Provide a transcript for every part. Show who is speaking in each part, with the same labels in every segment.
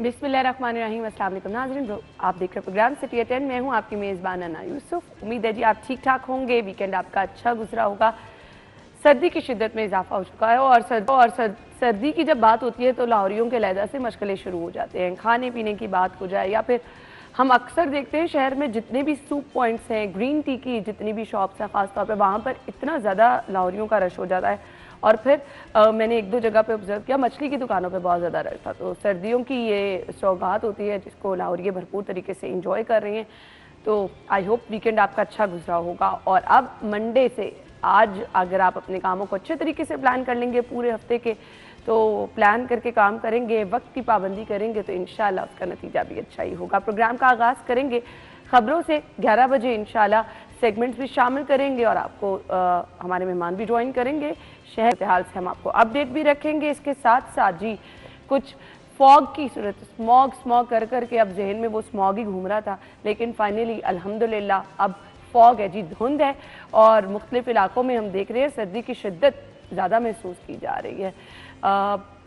Speaker 1: बिस्मिल्लाहिर्रहमानिर्रहीम। अस्सलाम वालेकुम नाज़रीन, आप देख रहे प्रोग्राम सिटी एट 10। मैं हूं आपकी मेज़बान अना यूसुफ। उम्मीद है जी आप ठीक ठाक होंगे, वीकेंड आपका अच्छा गुजरा होगा। सर्दी की शिद्दत में इजाफा हो चुका है और सर्दी की जब बात होती है तो लाहौरियों के लहजा से मशगले शुरू हो जाते हैं। खाने पीने की बात हो जाए या फिर हम अक्सर देखते हैं शहर में जितने भी सूप पॉइंट्स हैं, ग्रीन टी की जितनी भी शॉप्स हैं, ख़ासतौर पर वहाँ पर इतना ज़्यादा लाहौरियों का रश हो जाता है। और फिर मैंने एक दो जगह पे ऑब्जर्व किया, मछली की दुकानों पे बहुत ज़्यादा रश था। तो सर्दियों की ये सौगात होती है जिसको लाहौरिये भरपूर तरीके से इंजॉय कर रहे हैं। तो आई होप वीकेंड आपका अच्छा गुजरा होगा। और अब मंडे से आज अगर आप अपने कामों को अच्छे तरीके से प्लान कर लेंगे पूरे हफ्ते के, तो प्लान करके काम करेंगे, वक्त की पाबंदी करेंगे, तो इंशाल्लाह उसका नतीजा भी अच्छा ही होगा। प्रोग्राम का आगाज़ करेंगे खबरों से। 11 बजे इंशाल्लाह सेगमेंट्स भी शामिल करेंगे और आपको हमारे मेहमान भी ज्वाइन करेंगे। शहर के हाल से हम आपको अपडेट भी रखेंगे। इसके साथ साथ जी कुछ फॉग की सूरत, स्मॉग कर करके अब जहन में वो स्मॉग ही घूम रहा था, लेकिन फाइनली अल्हम्दुलिल्लाह अब फॉग है जी, धुंध है। और मुख्तलिफ इलाकों में हम देख रहे हैं सर्दी की शिद्दत ज़्यादा महसूस की जा रही है।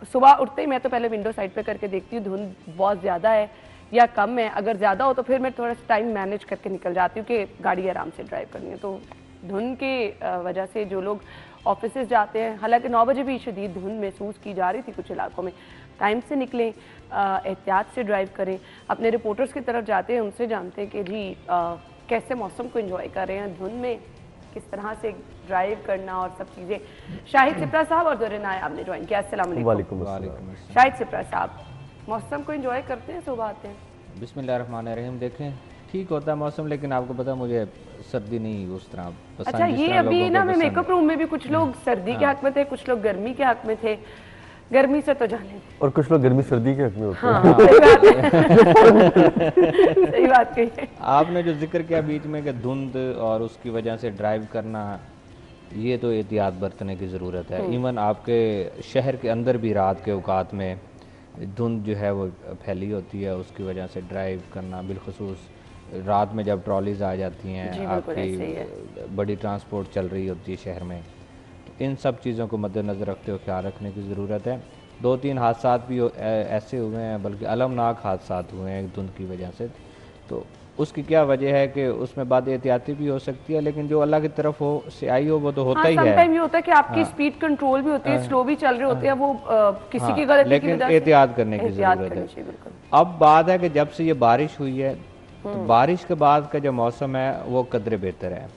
Speaker 1: सुबह उठते ही मैं तो पहले विंडो साइड पे करके देखती हूँ धुंध बहुत ज़्यादा है या कम है। अगर ज़्यादा हो तो फिर मैं थोड़ा सा टाइम मैनेज करके निकल जाती हूँ कि गाड़ी आराम से ड्राइव करनी है। तो धुंध की वजह से जो लोग ऑफिस जाते हैं, हालांकि 9 बजे भी शदीद धुंध महसूस की जा रही थी कुछ इलाकों में, टाइम से निकलें, एहतियात से ड्राइव करें। अपने रिपोर्टर्स की तरफ जाते हैं, उनसे जानते हैं कि जी कैसे मौसम को एंजॉय कर रहे हैं, धुंध में किस तरह से ड्राइव करना और सब चीज़ें। शाहिद सिप्रा साहब और दुर्रे नायाब ने ज्वाइन किया। अस्सलाम वालेकुम। शाहिद सिप्रा साहब, मौसम को एंजॉय करते हैं सुबह आते हैं?
Speaker 2: बिस्मिल्लाहिर्रहमानिर्रहीम। देखें ठीक होता है मौसम, लेकिन आपको पता है मुझे सर्दी नहीं उस तरह पसंद।
Speaker 1: अच्छा, ये अभी ना मैं मेकअप रूम में भी कुछ लोग सर्दी के हक में थे, कुछ लोग गर्मी के हक में थे। गर्मी से तो जाने
Speaker 3: और कुछ लोग गर्मी सर्दी के हक में होते हैं।
Speaker 1: हाँ, सही बात है। सही बात कही है
Speaker 2: आपने जो जिक्र किया बीच में कि धुंध और उसकी वजह से ड्राइव करना, ये तो एहतियात बरतने की ज़रूरत है। इवन आपके शहर के अंदर भी रात के औकात में धुंध जो है वो फैली होती है, उसकी वजह से ड्राइव करना, बिलखसूस रात में जब ट्रॉलीज आ जाती हैं, आपकी बड़ी ट्रांसपोर्ट चल रही होती है शहर में, तो इन सब चीज़ों को मद्देनज़र रखते हुए ख्याल रखने की ज़रूरत है। 2-3 हादसा भी ऐसे हुए हैं, बल्कि अलमनाक हादसा हुए हैं धुंध की वजह से। तो उसकी क्या वजह है कि उसमें बाद एहतियाती भी हो सकती है, लेकिन जो अल्लाह की तरफ हो से आई हो वो तो होता ही है।
Speaker 1: समटाइम ये होता है कि आपकी स्पीड कंट्रोल भी होती है, स्लो भी चल रहे होते हैं, वो किसी की गलती की वजह से
Speaker 2: एहतियात करने की ज़रूरत है। अब बात है कि जब से ये बारिश हुई है, तो बारिश के बाद का जो मौसम है वो कदरे बेहतर है।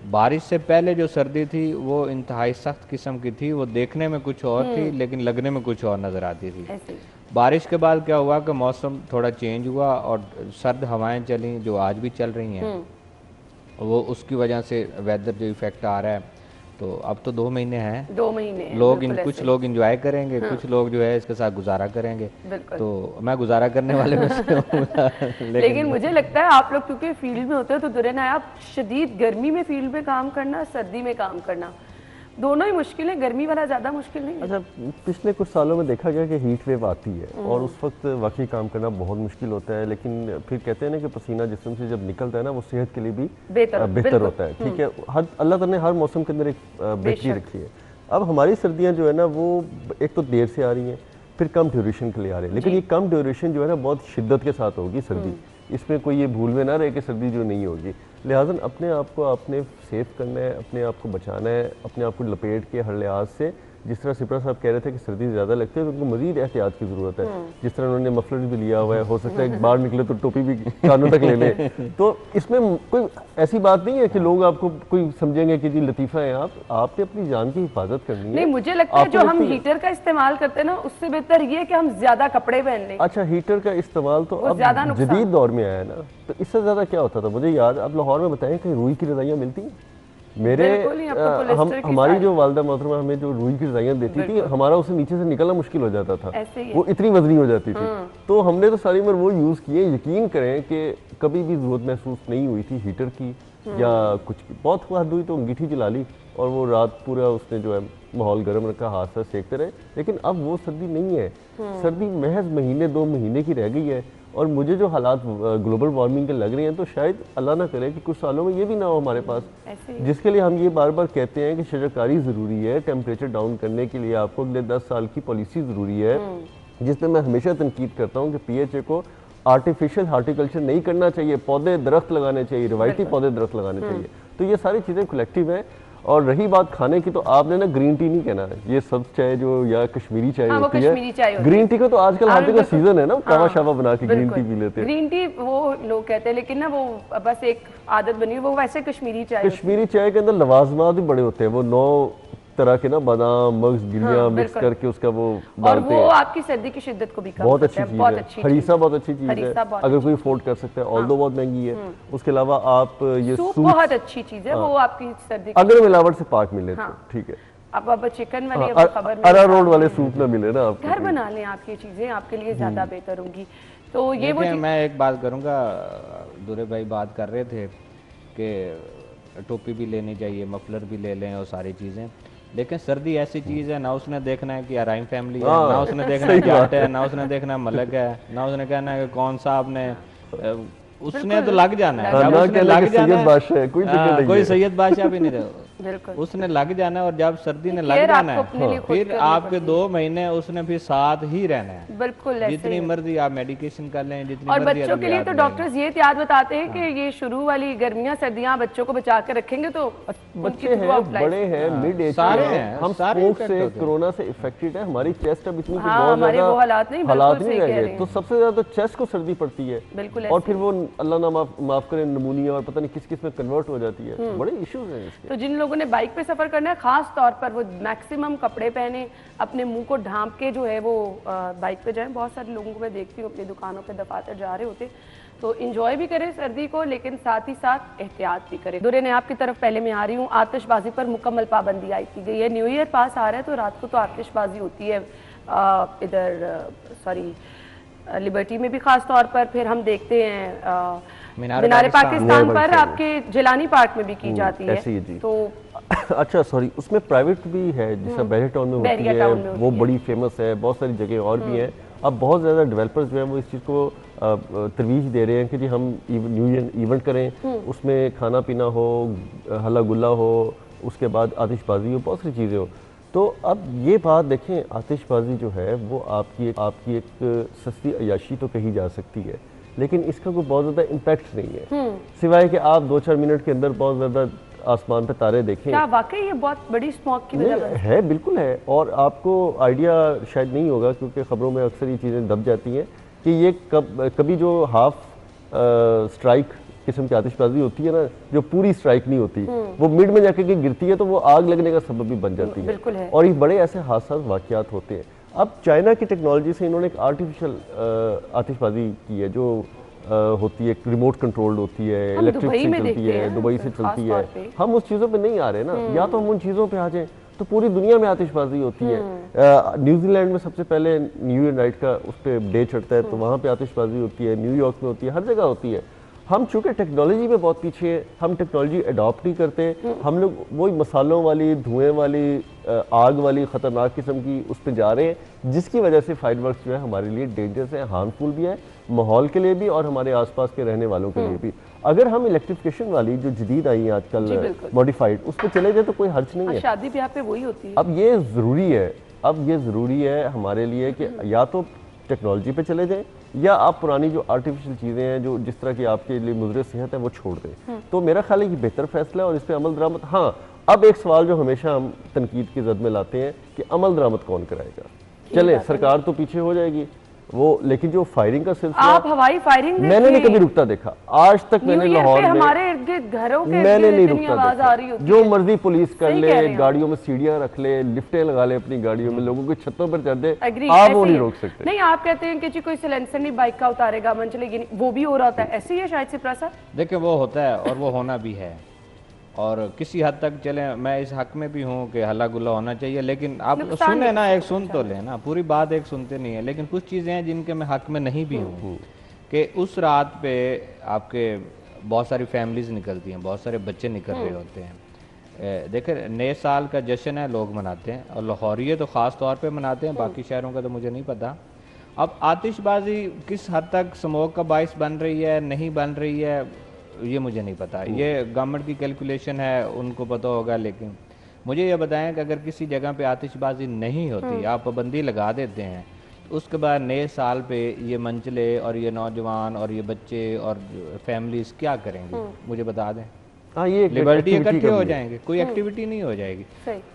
Speaker 2: बारिश से पहले जो सर्दी थी वो इंतहाई सख्त किस्म की थी, वो देखने में कुछ और थी लेकिन लगने में कुछ और नज़र आती थी। बारिश के बाद क्या हुआ कि मौसम थोड़ा चेंज हुआ और सर्द हवाएं चली जो आज भी चल रही हैं, वो उसकी वजह से वेदर जो इफेक्ट आ रहा है। तो अब तो 2 महीने हैं,
Speaker 1: 2 महीने
Speaker 2: लोग कुछ लोग इंजॉय करेंगे, कुछ लोग जो है इसके साथ गुजारा करेंगे। तो मैं गुजारा करने वाले में से हूं।
Speaker 1: लेकिन मुझे लगता है आप लोग क्योंकि फील्ड में होते हो, तो दुरे नायाब, शदीद गर्मी में फील्ड में काम करना, सर्दी में काम करना, दोनों ही मुश्किल है। गर्मी वाला ज़्यादा मुश्किल नहीं है?
Speaker 3: अच्छा, पिछले कुछ सालों में देखा गया कि हीट वेव आती है और उस वक्त वाकई काम करना बहुत मुश्किल होता है, लेकिन फिर कहते हैं ना कि पसीना जिस्म से जब निकलता है ना, वो सेहत के लिए भी बेहतर होता है। ठीक है, अल्लाह ताला ने हर मौसम के अंदर एक बेहतरी रखी है। अब हमारी सर्दियाँ जो है ना, वो एक तो देर से आ रही हैं, फिर कम ड्यूरेशन के लिए आ रही है, लेकिन ये कम ड्यूरेशन जो है ना बहुत शिद्दत के साथ होगी सर्दी। इसमें कोई ये भूल में ना रहे कि सर्दी जो नहीं होगी। लिहाजा अपने आप को आपने सेफ करना है, अपने आप को बचाना है, अपने आप को लपेट के हर लिहाज से। जिस तरह सिप्रा साहब कह रहे थे कि सर्दी ज़्यादा लगती है तो उनको मज़ीद एहतियात की ज़रूरत है। जिस तरह उन्होंने मफलर भी लिया हुआ है, हो सकता है बाहर निकले तो टोपी भी कानों तक ले लें। तो इसमें कोई ऐसी बात नहीं है कि लोग आपको कोई समझेंगे कि जी लतीफ़ा है आप, आपने अपनी जान की हिफाजत करनी है।
Speaker 1: नहीं, मुझे लगता है जो हम हीटर का इस्तेमाल करते हैं ना, उससे बेहतर ये है कि हम ज़्यादा कपड़े पहन लें।
Speaker 3: अच्छा, हीटर का इस्तेमाल तो अब जदीद दौर में आया है ना, तो इससे ज़्यादा क्या होता था? मुझे याद, अब लाहौर में बताएं कहीं रुई की रज़ाइयाँ मिलती हैं? हमारी जो वालदा मोहतरमा हमें जो रुई की रज़ाइयाँ देती थी, हमारा उसे नीचे से निकलना मुश्किल हो जाता था, वो इतनी वजनी हो जाती थी। तो हमने तो सारी उम्र वो यूज़ किए। यकीन करें कि कभी भी ज़रूरत महसूस नहीं हुई थी हीटर की या कुछ की। बहुत हद हुई तो अंगीठी जला ली और वो रात पूरा उसने जो है माहौल गर्म रखा, हाथ से सेकते रहे। लेकिन अब वो सर्दी नहीं है, सर्दी महज महीने 2 महीने की रह गई है। और मुझे जो हालात ग्लोबल वार्मिंग के लग रहे हैं, तो शायद अल्लाह ना करे कि कुछ सालों में ये भी ना हो हमारे पास, जिसके लिए हम ये बार बार कहते हैं कि शजरकारी ज़रूरी है। टेम्परेचर डाउन करने के लिए आपको अगले 10 साल की पॉलिसी ज़रूरी है। जिसमें मैं हमेशा तनकीद करता हूँ कि पीएचए को आर्टिफिशियल हार्टिकल्चर नहीं करना चाहिए, पौधे दरख्त लगाने चाहिए, रिवायती पौधे दरख्त लगाने चाहिए। तो ये सारी चीज़ें कलेक्टिव हैं। और रही बात खाने की, तो आपने ना ग्रीन टी नहीं कहना है, ये सब्ज चाय जो या कश्मीरी चाय होती है, ग्रीन टी का तो आजकल हर जगह सीजन है ना, कावा शावा बना के ग्रीन टी पी लेते हैं।
Speaker 1: ग्रीन टी वो लोग कहते हैं, लेकिन ना वो बस एक आदत बनी है, वो वैसे कश्मीरी चाय
Speaker 3: के अंदर लवाजमात भी बड़े होते हैं, वो 9 तरह के ना बादाम मग्स गिरियां मिक्स करके उसका वो डालते हैं,
Speaker 1: और वो आपकी सर्दी की शिद्दत को भी कम
Speaker 3: बहुत
Speaker 1: करता
Speaker 3: अच्छी
Speaker 1: है। बहुत
Speaker 3: चीज़
Speaker 1: अच्छी
Speaker 3: है। हरीसा बहुत अच्छी चीज़ है,
Speaker 1: हरीसा बहुत
Speaker 3: अगर कोई अफोर्ड कर सकता है, ऑल्दो बहुत महंगी है। उसके अलावा आप ये
Speaker 1: सूप बहुत अच्छी चीज़ है, वो आपकी सर्दी
Speaker 3: अगर मिलावट से पाक मिले तो ठीक है।
Speaker 1: अब चिकन वाली खबर
Speaker 3: अरारोट वाले सूप ना मिले ना, आप
Speaker 1: घर बना लें, आप ये चीज़ें आपके लिए ज़्यादा बेहतर होंगी। तो ये वो
Speaker 2: मैं एक बात करूँगा, दूरे भाई बात कर रहे थे कि टोपी भी लेनी चाहिए, मफलर भी ले लें और सारी चीज़ें, लेकिन सर्दी ऐसी चीज़ है ना, उसने देखना है कि अराइम फैमिली है, ना उसने देखना है जाट है, ना उसने देखना है मलक है, ना उसने कहना है कि कौन सा आपने, उसने तो लग जाना है, जब उसने लग जाना है, कोई सैयद बादशाह भी नहीं, उसने लग जाना है। और जब सर्दी ने लग जाना है, फिर आपके 2 महीने उसने फिर साथ ही रहना है।
Speaker 1: बिल्कुल,
Speaker 2: जितनी मर्जी आप मेडिकेशन कर लें, जितनी
Speaker 1: और बच्चों के लिए तो डॉक्टर्स ये एहतियात बताते हैं कि ये शुरू वाली गर्मियां सर्दियां बच्चों को बचा कर रखेंगे तो
Speaker 3: बच्चे हैं, बड़े हैं, मिड एज
Speaker 2: सारे हैं,
Speaker 3: हम स्मोक से कोरोना से इफेक्टेड है, हमारी चेस्ट अब इतनी बहुत
Speaker 1: हमारे वो हालात नहीं
Speaker 3: रह गए, तो सबसे ज्यादा चेस्ट को सर्दी पड़ती है।
Speaker 1: बिल्कुल,
Speaker 3: और फिर वो अल्लाह ना माफ करे नमूनिया और पता नहीं किस किस में कन्वर्ट हो जाती है, बड़े इश्यूज हैं इसके।
Speaker 1: तो जिन लोगों ने बाइक पे सफर करना है, खास तौर पर वो मैक्सिमम कपड़े पहने, अपने मुंह को ढांप के जो है वो बाइक पे जाएं। बहुत सारे लोगों को मैं देखती हूँ अपनी दुकानों पे दफातर जा रहे होते, तो इंजॉय भी करें सर्दी को, लेकिन साथ ही साथ एहतियात भी करें। दुरे ने आपकी तरफ पहले मैं आ रही हूँ। आतिशबाजी पर मुकम्मल पाबंदी आई की गई है। न्यू ईयर पास आ रहा है तो रात को तो आतिशबाजी होती है इधर लिबर्टी में भी खास तौर पर, फिर हम देखते हैं मीनारे पाकिस्तान पर आपके जिलानी पार्क में भी की जाती है। तो
Speaker 3: अच्छा सॉरी, उसमें प्राइवेट भी है, जैसा बैरिया टाउन में होती है, वो बड़ी फेमस है, बहुत सारी जगह और भी हैं। अब बहुत ज़्यादा डेवलपर्स जो हैं वो इस चीज़ को तरवीज दे रहे हैं कि जी हम न्यू ईयर इवेंट करें, उसमें खाना पीना हो, हल्ला गुल्ला हो, उसके बाद आतिशबाजी हो, बहुत सारी चीज़ें हो। तो अब ये बात देखें, आतिशबाजी जो है वो आपकी एक सस्ती अयाशी तो कही जा सकती है, लेकिन इसका कोई बहुत ज़्यादा इम्पैक्ट नहीं है, सिवाय कि आप 2-4 मिनट के अंदर बहुत ज़्यादा आसमान पे तारे देखें।
Speaker 1: क्या वाकई ये बहुत बड़ी स्मॉग की वजह
Speaker 3: है? बिल्कुल है। और आपको आइडिया शायद नहीं होगा, क्योंकि ख़बरों में अक्सर ये चीज़ें दब जाती हैं कि ये कभी जो हाफ स्ट्राइक किस्म की आतिशबाजी होती है ना, जो पूरी स्ट्राइक नहीं होती, वो मिड में जाकर के गिरती है तो वो आग लगने का सबब भी बन जाती है। और ये बड़े ऐसे हादसा वाक़यात होते हैं। अब चाइना की टेक्नोलॉजी से इन्होंने एक आर्टिफिशियल आतिशबाजी की है, जो होती है रिमोट कंट्रोल्ड होती है, इलेक्ट्रिक से चलती है, दुबई से चलती है। हम उस चीज़ों पे नहीं आ रहे ना, या तो हम उन चीज़ों पे आ जाएं तो पूरी दुनिया में आतिशबाजी होती है। न्यूजीलैंड में सबसे पहले न्यू ईयर नाइट का उस पर डे चढ़ता है, तो वहाँ पे आतिशबाजी होती है, न्यूयॉर्क में होती है, हर जगह होती है। हम चूँकि टेक्नोलॉजी में बहुत पीछे हैं, हम टेक्नोलॉजी अडॉप्ट नहीं करते, हम लोग वही मसालों वाली, धुएँ वाली, आग वाली ख़तरनाक किस्म की उस पर जा रहे हैं, जिसकी वजह से फायरवर्क्स जो है हमारे लिए डेंजरस है, हार्मफुल भी है, माहौल के लिए भी और हमारे आसपास के रहने वालों के लिए भी। अगर हम इलेक्ट्रिफिकेशन वाली जो जदीद आई है आजकल मॉडिफाइड, उस पर चले जाए तो कोई हर्ज नहीं है।
Speaker 1: शादी ब्याह पे वही होती है।
Speaker 3: अब ये ज़रूरी है हमारे लिए कि या तो टेक्नोलॉजी पे चले जाएं, या आप पुरानी जो आर्टिफिशियल चीज़ें हैं, जो जिस तरह की आपके लिए मुज़र सेहत है, वो छोड़ दें। तो मेरा ख्याल है कि बेहतर फैसला है और इस पर अमल दरामद। हाँ, अब एक सवाल जो हमेशा हम तनकीद की जद में लाते हैं कि अमल दरामद कौन कराएगा। चले सरकार तो पीछे हो जाएगी वो, लेकिन जो फायरिंग का सिलसिला,
Speaker 1: आप हवाई फायरिंग
Speaker 3: मैंने नहीं कभी रुकता देखा आज तक। मैंने लाहौर में
Speaker 1: हमारे घरों के
Speaker 3: मैंने नहीं रुकता देखा। जो मर्जी पुलिस कर ले, गाड़ियों में सीढ़ियां रख ले, लिफ्टें लगा ले अपनी गाड़ियों में, लोगों की छतों पर चढ़ दे, आप वो नहीं रोक सकते।
Speaker 1: नहीं, आप कहते हैं कि जी कोई सिलेंसर नहीं बाइक का उतारेगा, मन चलेगी नहीं, वो भी हो रहा था। ऐसे ही है शायद से प्रसा।
Speaker 2: देखिए वो होता है और वो होना भी है, और किसी हद तक चले मैं इस हक में भी हूँ कि हल्ला गुल्ला होना चाहिए, लेकिन आप सुने ना, एक सुन तो लेना, पूरी बात एक सुनते नहीं है। लेकिन कुछ चीज़ें हैं जिनके मैं हक में नहीं भी हूँ कि उस रात पे आपके बहुत सारी फैमिलीज निकलती हैं, बहुत सारे बच्चे निकल रहे होते हैं। देखिए नए साल का जश्न है, लोग मनाते हैं, और लाहौरिये तो ख़ास तौर पे मनाते हैं, बाकी शहरों का तो मुझे नहीं पता। अब आतिशबाजी किस हद तक स्मोक का बाइस बन रही है, नहीं बन रही है, ये मुझे नहीं पता। ये गवर्नमेंट की कैलकुलेशन है, उनको पता होगा। लेकिन मुझे ये बताएं कि अगर किसी जगह पे आतिशबाजी नहीं होती, आप पाबंदी लगा देते हैं, उसके बाद नए साल पे ये मंचले और ये नौजवान और ये बच्चे और फैमिलीज क्या करेंगे, मुझे बता दें।
Speaker 3: हाँ, ये
Speaker 2: लिबर्टी इकट्ठे हो जाएंगे, कोई एक्टिविटी नहीं हो जाएगी,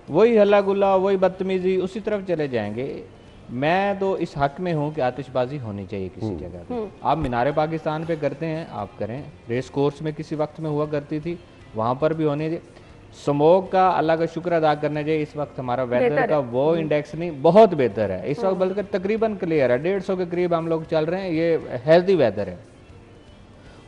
Speaker 2: वही हल्ला गुल्ला, वही बदतमीजी, उसी तरफ चले जाएंगे। मैं तो इस हक में हूँ कि आतिशबाजी होनी चाहिए किसी जगह पे। आप मीनार पाकिस्तान पे करते हैं, आप करें। रेस कोर्स में किसी वक्त में हुआ करती थी, वहाँ पर भी होनी चाहिए। स्मोक का अल्लाह का शुक्र अदा करना चाहिए, इस वक्त हमारा वेदर का वो इंडेक्स नहीं, बहुत बेहतर है इस वक्त, बल्कि तकरीबन क्लियर है, 150 के करीब हम लोग चल रहे हैं, ये हेल्दी वेदर है।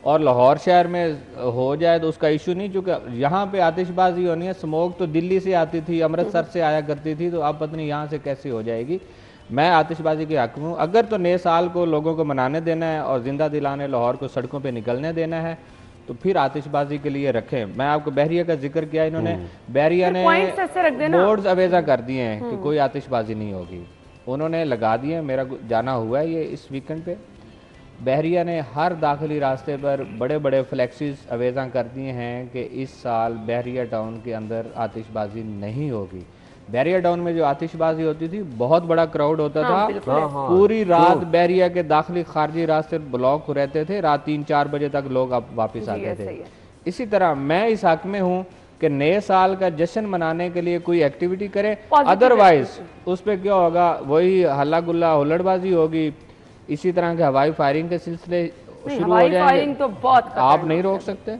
Speaker 2: और लाहौर शहर में हो जाए तो उसका इशू नहीं, चूँकि यहाँ पे आतिशबाजी होनी है। स्मोक तो दिल्ली से आती थी, अमृतसर से आया करती थी, तो अब पता नहीं यहाँ से कैसे हो जाएगी। मैं आतिशबाजी के हक में हूँ। अगर तो नए साल को लोगों को मनाने देना है और जिंदा दिलाने लाहौर को सड़कों पे निकलने देना है, तो फिर आतिशबाजी के लिए रखें। मैं आपको बहरिया का जिक्र किया, इन्होंने बहरिया ने बोर्ड्स अवेजा कर दिए हैं कि कोई आतिशबाजी नहीं होगी, उन्होंने लगा दिए। मेरा जाना हुआ है ये इस वीकेंड पे, बहरिया ने हर दाखिली रास्ते पर बड़े बड़े फ्लैक्सीज अवेजा कर दिए हैं कि इस साल बहरिया टाउन के अंदर आतिशबाजी नहीं होगी। बहरिया टाउन में जो आतिशबाजी होती थी, बहुत बड़ा क्राउड होता था, पूरी रात बहरिया के दाखिली खारजी रास्ते ब्लॉक रहते थे, रात 3-4 बजे तक लोग वापस आते थे। इसी तरह मैं इस हक में हूँ कि नए साल का जश्न मनाने के लिए कोई एक्टिविटी करें, अदरवाइज उस पर क्या होगा, वही हल्ला गुल्ला हुल्लड़बाजी होगी। इसी तरह के हवाई फायरिंग के सिलसिले शुरू हो जाएंगे,
Speaker 1: तो बहुत
Speaker 2: आप नहीं रोक सकते,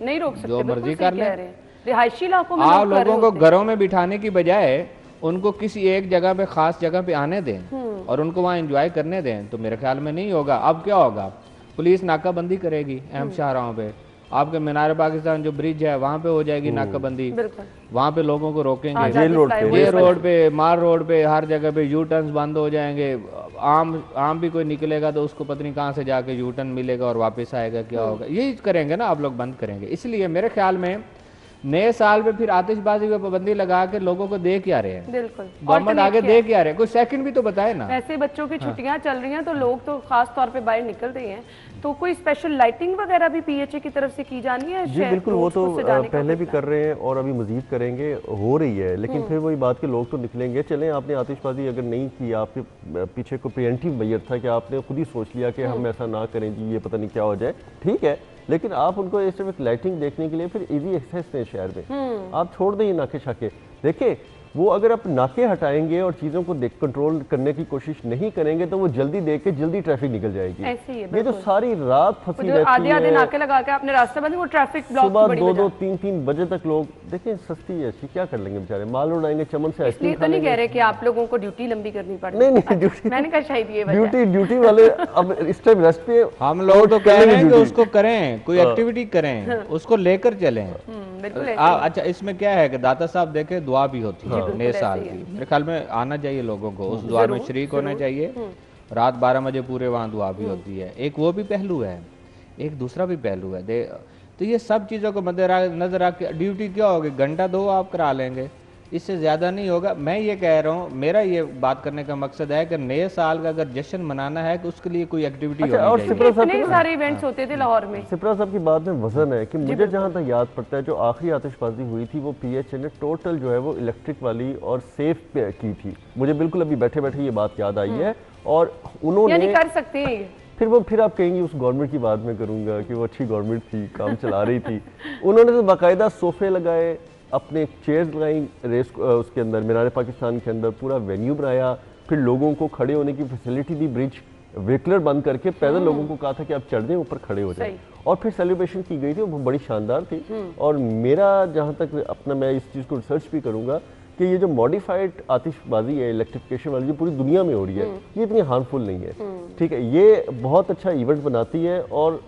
Speaker 1: जो मर्जी कर लें। रिहायशी इलाकों में
Speaker 2: आप लोगों को घरों में बिठाने की बजाय उनको किसी एक जगह पे, खास जगह पे आने दें और उनको वहाँ एंजॉय करने दें, तो मेरे ख्याल में नहीं होगा। अब क्या होगा, पुलिस नाकाबंदी करेगी अहम शाहराहों पे, आपके मीनार पाकिस्तान जो ब्रिज है वहाँ पे हो जाएगी नाकाबंदी, वहाँ पे लोगों को रोकेंगे, जेल रोड पे, मार रोड पे, हर जगह पे यू टर्न्स बंद हो जाएंगे। आम भी कोई निकलेगा तो उसको पता नहीं कहाँ से जाके यू टर्न मिलेगा और वापस आएगा, क्या होगा, यही करेंगे ना आप लोग, बंद करेंगे। इसलिए मेरे ख्याल में नए साल पे फिर आतिशबाजी पे पाबंदी लगा के लोगों को दे क्या रहे हैं,
Speaker 1: बिल्कुल
Speaker 2: गवर्नमेंट आगे दे क्या रहे हैं, कोई सेकंड भी तो बताए ना।
Speaker 1: ऐसे बच्चों की छुट्टियां चल रही हैं तो लोग तो खास तौर पे बाहर निकल रहे हैं, तो कोई स्पेशल लाइटिंग वगैरह भी पीएचए की तरफ से की जानी है?
Speaker 3: जी बिल्कुल, वो तो पहले भी कर रहे हैं और अभी मजीद करेंगे, हो रही है। लेकिन फिर वही बात के लोग तो निकलेंगे। चलें, आपने आतिशबाजी अगर नहीं की, आपके पीछे को प्रिवेंटिव मेजर था कि आपने खुद ही सोच लिया कि हम ऐसा ना करें जी, ये पता नहीं क्या हो जाए, ठीक है, लेकिन आप उनको इस तरह लाइटिंग देखने के लिए फिर इजी एक्सेस दें शहर में। आप छोड़ दें ये नाके शाके। देखिए, वो अगर आप नाके हटाएंगे और चीज़ों को कंट्रोल करने की कोशिश नहीं करेंगे तो वो जल्दी देख के जल्दी ट्रैफिक निकल जाएगी। ये तो सारी रात फंसी रहती है,
Speaker 1: आधे नाके लगा के अपने रास्ते बंद, वो ट्रैफिक ब्लॉक
Speaker 3: सुबह 2-2, 3-3 बजे तक लोग देखें, सस्ती है ऐसी, क्या कर लेंगे बेचारे, माल उड़ाएंगे, चमन से आइसक्रीम
Speaker 1: खा लेंगे। नहीं कह रहे कि आप लोगों को ड्यूटी लंबी करनी पड़े,
Speaker 3: नहीं ड्यूटी,
Speaker 1: मैंने कहा शायद ये
Speaker 3: ड्यूटी वाले अब इस टाइम रेस्ट पे,
Speaker 2: हम लोग तो कह रहे हैं कि उसको करें, कोई एक्टिविटी करें, उसको लेकर चलें। अच्छा, इसमें क्या है कि दाता साहब देखे, दुआ भी होती है नए साल की, मेरे ख्याल में आना चाहिए लोगों को, उस दुआ में शरीक होना चाहिए। रात 12 बजे पूरे वहाँ दुआ भी होती है। एक वो भी पहलू है, एक दूसरा भी पहलू है। तो ये सब चीज़ों को मद्देनजर रख के ड्यूटी क्या होगी, घंटा 2 आप करा लेंगे, इससे ज़्यादा नहीं होगा। मैं ये कह रहा हूँ, मेरा ये बात करने का मकसद है कि नए साल का अगर जश्न मनाना है तो उसके लिए कोई एक्टिविटी होनी चाहिए।
Speaker 1: इतने सारे इवेंट्स होते थे लाहौर में।
Speaker 3: सिप्रा साहब की बात में वजन है कि मुझे जहाँ तक याद पड़ता है, जो आखिरी आतिशबाजी हुई थी वो पीएचए ने टोटल जो है वो इलेक्ट्रिक वाली और सेफ पे की थी। मुझे बिल्कुल अभी बैठे बैठे ये बात याद आई है। और उन्होंने
Speaker 1: कर सकते हैं
Speaker 3: फिर आप कहेंगे उस गवर्नमेंट की बात में करूंगा कि वो अच्छी गवर्नमेंट थी, काम चला रही थी। उन्होंने तो बाकायदा सोफे लगाए, अपने चेयर्स लगाई, रेस उसके अंदर मीनार पाकिस्तान के अंदर पूरा वेन्यू बनाया, फिर लोगों को खड़े होने की फैसिलिटी दी, ब्रिज व्हीकलर बंद करके पैदल लोगों को कहा था कि आप चढ़ दें, ऊपर खड़े हो जाएं, और फिर सेलिब्रेशन की गई थी, वो बड़ी शानदार थी। और मेरा जहाँ तक अपना, मैं इस चीज़ को रिसर्च भी करूँगा कि ये जो मॉडिफाइड आतिशबाजी है, इलेक्ट्रिफिकेशन वाली, जो पूरी दुनिया में हो रही है, ये इतनी हार्मफुल नहीं है, ठीक है, ये बहुत अच्छा इवेंट बनाती है। और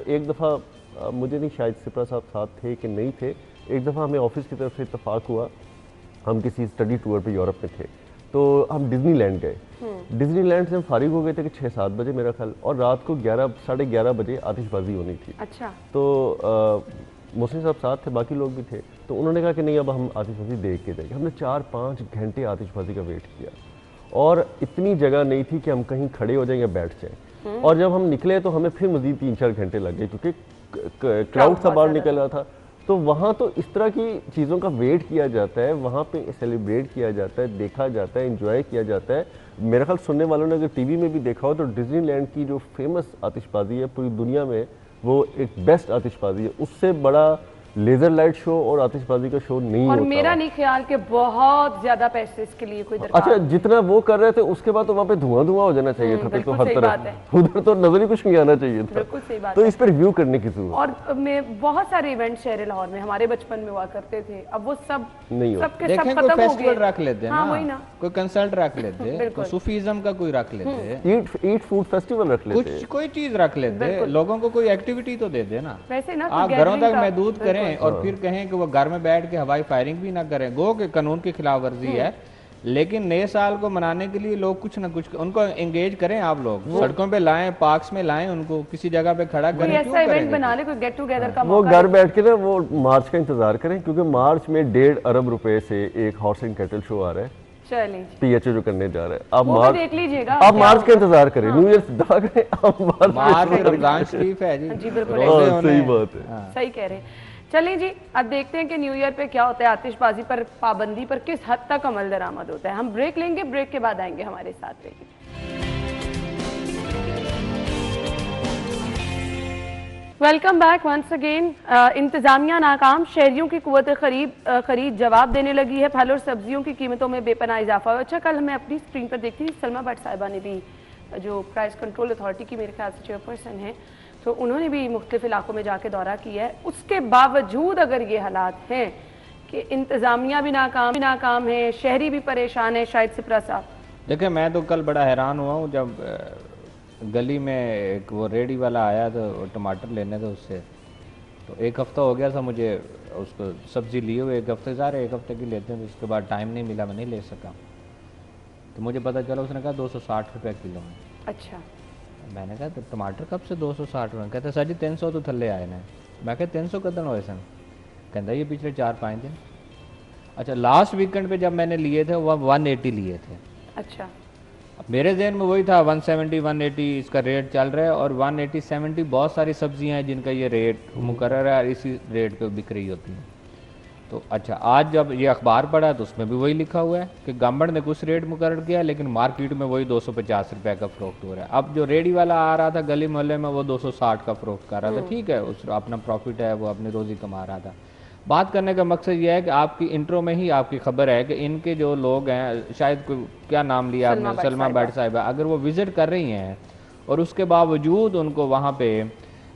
Speaker 3: एक दफ़ा मुझे नहीं, शायद सिप्रा साहब साथ थे कि नहीं थे, एक दफ़ा हमें ऑफिस की तरफ से इत्तेफाक हुआ, हम किसी स्टडी टूर पे यूरोप में थे, तो हम डिज्नीलैंड गए। डिज्नीलैंड से हम फारिग हो गए थे कि 6-7 बजे मेरा ख्याल, और रात को 11-11:30 बजे आतिशबाजी होनी थी।
Speaker 1: अच्छा।
Speaker 3: तो मोहसिन साहब साथ थे, बाकी लोग भी थे, तो उन्होंने कहा कि नहीं, अब हम आतिशबाजी देख के जाएंगे। हमने 4-5 घंटे आतिशबाजी का वेट किया और इतनी जगह नहीं थी कि हम कहीं खड़े हो जाएं या बैठ जाएं। और जब हम निकले तो हमें फिर मजीद 3-4 घंटे लग गए, क्योंकि क्राउड सा बाहर निकल रहा था। तो वहाँ तो इस तरह की चीज़ों का वेट किया जाता है, वहाँ पे सेलिब्रेट किया जाता है, देखा जाता है, एंजॉय किया जाता है। मेरा ख्याल सुनने वालों ने अगर टीवी में भी देखा हो तो डिज्नीलैंड की जो फेमस आतिशबाजी है पूरी दुनिया में, वो एक बेस्ट आतिशबाजी है। उससे बड़ा लेजर लाइट शो और आतिशबाजी का शो नहीं
Speaker 1: और
Speaker 3: होता।
Speaker 1: मेरा नहीं ख्याल कि बहुत ज्यादा पैसे इसके लिए कोई दरकार
Speaker 3: अच्छा, जितना वो कर रहे थे उसके बाद तो वहाँ पे धुआं धुआं हो जाना चाहिए था, तो हर तरफ उधर तो नजर ही कुछ नहीं आना चाहिए था।
Speaker 1: बिल्कुल सही बात
Speaker 3: तो इस पर रिव्यू करने की जरूरत।
Speaker 1: और मैं बहुत सारे इवेंट शहर लाहौर में हमारे बचपन में हुआ करते थे, अब वो सब
Speaker 3: नहीं होता।
Speaker 1: सबके सब
Speaker 2: देखें, कोई
Speaker 1: खत्म हो
Speaker 2: फेस्टिवल
Speaker 1: गए।
Speaker 2: रख लेते
Speaker 1: हाँ,
Speaker 2: ना,
Speaker 1: वही ना।
Speaker 2: कोई कंसर्ट रख लेते, कोई सूफीज्म का कोई रख लेते,
Speaker 3: ईट फूड फेस्टिवल रख लेते,
Speaker 2: कुछ कोई चीज रख लेते, लोगों को कोई एक्टिविटी तो दे देना।
Speaker 1: वैसे ना
Speaker 2: आप घरों तक महदूद करें और फिर कहें कि वो घर में बैठ के हवाई फायरिंग भी ना करें, गो के कानून की खिलाफ वर्जी है, लेकिन नए साल को मनाने के लिए लोग कुछ ना कुछ उनको एंगेज करें। आप लोग सड़कों पे लाएं, पार्क्स में लाएं, उनको किसी जगह पे खड़ा करें।
Speaker 1: ऐसा इवेंट बना ले, कोई गेट टुगेदर का
Speaker 3: वो घर बैठ के ना वो मार्च का इंतजार करें, क्योंकि मार्च में 1.5 अरब रुपए से एक हॉर्स एंड कैटल शो आ रहा है,
Speaker 1: चलिए
Speaker 3: PHO जो करने जा रहा है। आप
Speaker 1: वो
Speaker 3: मार्च
Speaker 1: देख लीजिएगा,
Speaker 3: आप मार्च का इंतजार करें, न्यू ईयर दवा करें, आप
Speaker 2: मार्च रमजान शरीफ है जी,
Speaker 1: जी बिल्कुल
Speaker 2: रोजे होने
Speaker 3: सही
Speaker 2: हैं।
Speaker 3: बात है।
Speaker 1: सही कह रहे हैं। चलिए जी, अब देखते हैं कि न्यू ईयर पे क्या होता है, आतिशबाजी पर पाबंदी पर किस हद तक अमल दरामद होता है। हम ब्रेक लेंगे, ब्रेक के बाद आएंगे, हमारे साथ रहिए। Welcome back once again. इंतजामिया नाकाम, शहरियों की कुव्वत खरीद जवाब देने लगी है, फल और सब्जियों की कीमतों में बेपनाह इजाफा हुआ। अच्छा, कल हमें अपनी स्क्रीन पर देखती थी सलमा भट्ट साहिबा ने भी, जो प्राइस कंट्रोल अथॉरिटी की मेरे ख्याल से चेयरपर्सन है, तो उन्होंने भी मुख्तलिफ इलाकों में जाके दौरा किया है। उसके बावजूद अगर ये हालात हैं कि इंतजामिया भी नाकाम है, शहरी भी परेशान है, शायद सिपरा साहब।
Speaker 2: देखिए, मैं तो कल बड़ा हैरान हुआ हूँ जब गली में एक वो रेडी वाला आया तो टमाटर लेने थे उससे, तो एक हफ्ता हो गया था मुझे उसको सब्जी लिए हुए, एक हफ्ते सारे एक हफ्ते की लेते हैं, तो उसके बाद टाइम नहीं मिला, मैं नहीं ले सका। तो मुझे पता चला उसने कहा 260 रुपये किलो में।
Speaker 1: अच्छा,
Speaker 2: मैंने कहा तो टमाटर कब से 260 रुपये? कहते सर जी 300 तो थल्ले आए ना। मैं कहा 300 कदन हुए सन? कहता ये पिछले 4-5 दिन। अच्छा, लास्ट वीकेंड पे जब मैंने लिए थे वह 180 लिए थे।
Speaker 1: अच्छा,
Speaker 2: मेरे जहन में वही था 170 180 इसका रेट चल रहा है, और 180 70 बहुत सारी सब्जियां हैं जिनका ये रेट मुकर्रर है और इसी रेट पे बिक रही होती हैं। तो अच्छा, आज जब ये अखबार पढ़ा तो उसमें भी वही लिखा हुआ है कि गवर्नमेंट ने कुछ रेट मुकर्रर किया, लेकिन मार्केट में वही 250 रुपये का फ़रोख्त हो रहा है। अब जो रेडी वाला आ रहा था गली मोहल्ले में वो 260 का फ़रोख्त कर रहा था। ठीक है, उस अपना प्रॉफिट है, वो अपनी रोज़ी कमा रहा था। बात करने का मकसद ये है कि आपकी इंट्रो में ही आपकी खबर है कि इनके जो लोग हैं, शायद कोई क्या नाम लिया आपने, सलमा भट्ट साहिबा, अगर वो विज़िट कर रही हैं और उसके बावजूद उनको वहाँ पे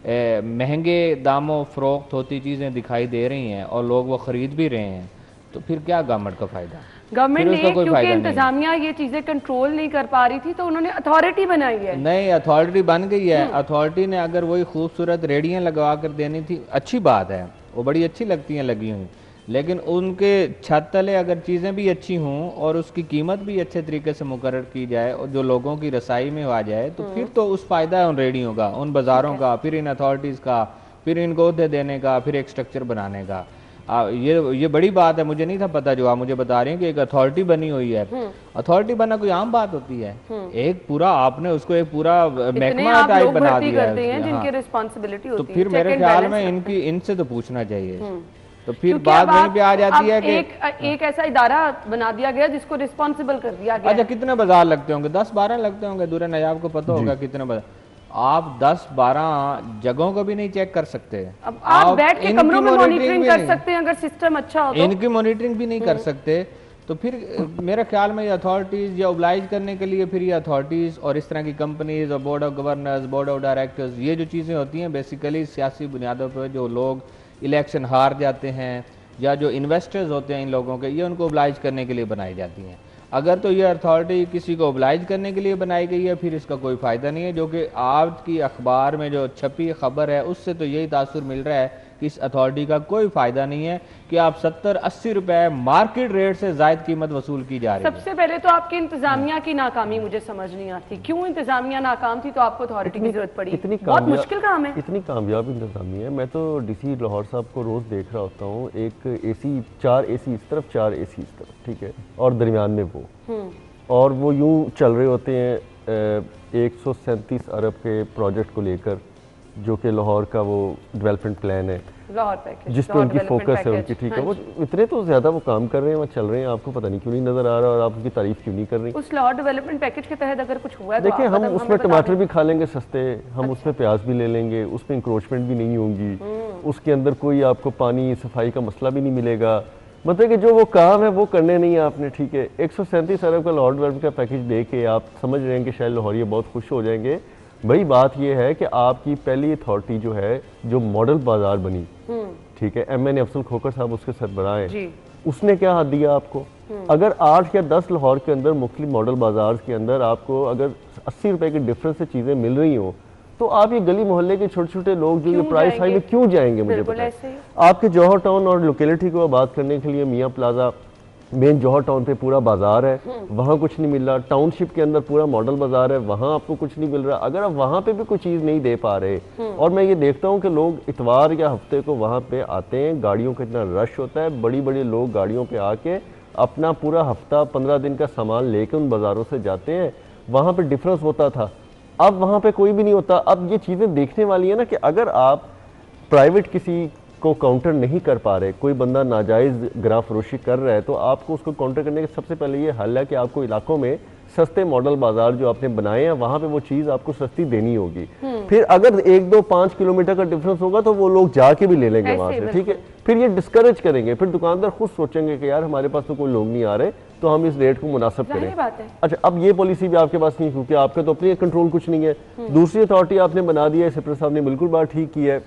Speaker 2: महंगे दामों फ़रोख्त होती चीज़ें दिखाई दे रही हैं और लोग वो ख़रीद भी रहे हैं, तो फिर क्या गवर्नमेंट का फ़ायदा?
Speaker 1: गवर्नमेंट ने क्योंकि इंतजामिया ये चीज़ें कंट्रोल नहीं कर पा रही थी तो उन्होंने अथॉरिटी बनाई है।
Speaker 2: नहीं, अथॉरिटी बन गई है। अथॉरिटी ने अगर वही खूबसूरत रेडियाँ लगवा कर देनी थी, अच्छी बात है, वो बड़ी अच्छी लगती हैं लगी हुई, लेकिन उनके छत तले अगर चीज़ें भी अच्छी हों और उसकी कीमत भी अच्छे तरीके से मुकर्रर की जाए और जो लोगों की रसाई में आ जाए, तो फिर तो उस फ़ायदा है उन रेडियों का, उन बाज़ारों का, फिर इन अथॉरिटीज़ का, फिर इनको ओहदे देने का, फिर एक स्ट्रक्चर बनाने का। ये बड़ी बात है, मुझे नहीं था पता जो आप मुझे बता रहे हैं कि एक अथॉरिटी बनी हुई है। अथॉरिटी बनना कोई आम बात होती है? एक पूरा आपने उसको एक पूरा महकमा टाइप बना दिया है
Speaker 1: जिनकी रिस्पांसिबिलिटी होती
Speaker 2: है। तो फिर मेरे ख्याल में इनसे तो पूछना चाहिए। तो फिर बात वहीं पे आ जाती है कि
Speaker 1: एक ऐसा इदारा बना दिया गया जिसको रिस्पॉन्सिबल कर दिया गया।
Speaker 2: अच्छा, कितने बाजार लगते होंगे? 10-12 लगते होंगे। दूर नयाब को पता होगा कितने बाजार। आप 10-12 जगहों को भी नहीं चेक कर सकते।
Speaker 1: अब आप बैठ के कमरों में मॉनिटरिंग कर सकते हैं अगर सिस्टम अच्छा हो तो।
Speaker 2: इनकी मॉनिटरिंग भी नहीं कर सकते, तो फिर मेरे ख्याल में ये अथॉरिटीज़ या ओब्लाइज करने के लिए फिर ये अथॉरिटीज़ और इस तरह की कंपनीज और board of governors, board of directors, ये जो चीज़ें होती हैं बेसिकली सियासी बुनियादों पर जो लोग इलेक्शन हार जाते हैं या जो इन्वेस्टर्स होते हैं इन लोगों के, ये उनको ओब्लाइज करने के लिए बनाई जाती हैं। अगर तो ये अथॉरिटी किसी को ओब्लाइज करने के लिए बनाई गई है, फिर इसका कोई फ़ायदा नहीं है। जो कि आज की अखबार में जो छपी खबर है उससे तो यही तासुर मिल रहा है कि इस अथॉरिटी का कोई फ़ायदा नहीं है कि आप 70-80 रुपए मार्केट रेट से ज़ायद कीमत वसूल की जा रही है।
Speaker 1: सबसे पहले तो आपकी इंतजामिया की नाकामी मुझे समझ नहीं आती, क्यों इंतजामिया नाकाम थी तो आपको अथॉरिटी की जरूरत पड़ी? बहुत मुश्किल काम है,
Speaker 3: इतनी कामयाब इंतजामिया है। मैं तो DC लाहौर साहब को रोज़ देख रहा होता हूँ, एक AC 4 AC इस तरफ 4 AC इस तरफ, ठीक है, और दरमियान में वो, और वो यूं चल रहे होते हैं 137 अरब के प्रोजेक्ट को लेकर, जो कि लाहौर का वो डेवलपमेंट प्लान है,
Speaker 1: लाहौर पैकेज
Speaker 3: जिस पे उनकी फोकस है उनकी, ठीक है, वो इतने तो ज्यादा वो काम कर रहे हैं, वो चल रहे हैं, आपको पता नहीं क्यों नहीं नजर आ रहा और आप उनकी तारीफ क्यों नहीं कर रही।
Speaker 1: उस लाहौर डेवलपमेंट पैकेज के तहत अगर कुछ हुआ है
Speaker 3: देखिए,
Speaker 1: तो
Speaker 3: हम उसमें टमाटर भी खा लेंगे सस्ते, हम उसमें प्याज भी ले लेंगे, उसमें इंक्रोचमेंट भी नहीं होगी, उसके अंदर कोई आपको पानी सफाई का मसला भी नहीं मिलेगा। मतलब कि जो वो काम है वो करने नहीं है आपने, ठीक है। 137 अरब का लाहौर डेवलपमेंट का पैकेज दे के आप समझ रहे हैं कि शायद लाहौरिया बहुत खुश हो जाएंगे। भाई बात ये है कि आपकी पहली अथॉरिटी जो है, जो मॉडल बाजार बनी, ठीक है, MN अफजल खोखर साहब उसके सरबराह हैं, उसने क्या हाथ दिया आपको? अगर 8 या 10 लाहौर के अंदर मुख्तलिफ मॉडल बाजार के अंदर आपको अगर 80 रुपए के डिफरेंस से चीजें मिल रही हो, तो आप ये गली मोहल्ले के छोटे छोटे लोग जो ये प्राइस हाई में क्यों जाएंगे? मुझे पता है आपके जौहर टाउन और लोकेलिटी को बात करने के लिए मियाँ प्लाजा मेन जौहर टाउन पे पूरा बाजार है, वहाँ कुछ नहीं मिल रहा। टाउनशिप के अंदर पूरा मॉडल बाजार है, वहाँ आपको कुछ नहीं मिल रहा। अगर आप वहाँ पे भी कोई चीज़ नहीं दे पा रहे, और मैं ये देखता हूँ कि लोग इतवार या हफ्ते को वहाँ पे आते हैं, गाड़ियों का इतना रश होता है, बड़ी बड़ी लोग गाड़ियों पे आके अपना पूरा हफ्ता 15 दिन का सामान लेके उन बाज़ारों से जाते हैं। वहाँ पे डिफरेंस होता था, अब वहाँ पे कोई भी नहीं होता। अब ये चीज़ें देखने वाली है ना कि अगर आप प्राइवेट किसी को काउंटर नहीं कर पा रहे, कोई बंदा नाजायज़ ग्राफ फरोशी कर रहा है, तो आपको उसको काउंटर करने के सबसे पहले ये हल है कि आपको इलाकों में सस्ते मॉडल बाजार जो आपने बनाए हैं वहाँ पे वो चीज़ आपको सस्ती देनी होगी। फिर अगर 1, 2, 5 किलोमीटर का डिफरेंस होगा तो वो लोग जाके भी ले लेंगे वहाँ से, ठीक है। फिर ये डिस्करेज करेंगे, फिर दुकानदार खुद सोचेंगे कि यार हमारे पास तो कोई लोग नहीं आ रहे, तो हम इस रेट को मुनासिब करें। अच्छा, अब ये पॉलिसी भी आपके पास नहीं, क्योंकि आपका तो अपनी कंट्रोल कुछ नहीं है। दूसरी अथॉरिटी आपने बना दी है, सेक्रेटरी साहब ने बिल्कुल बात ठीक की है,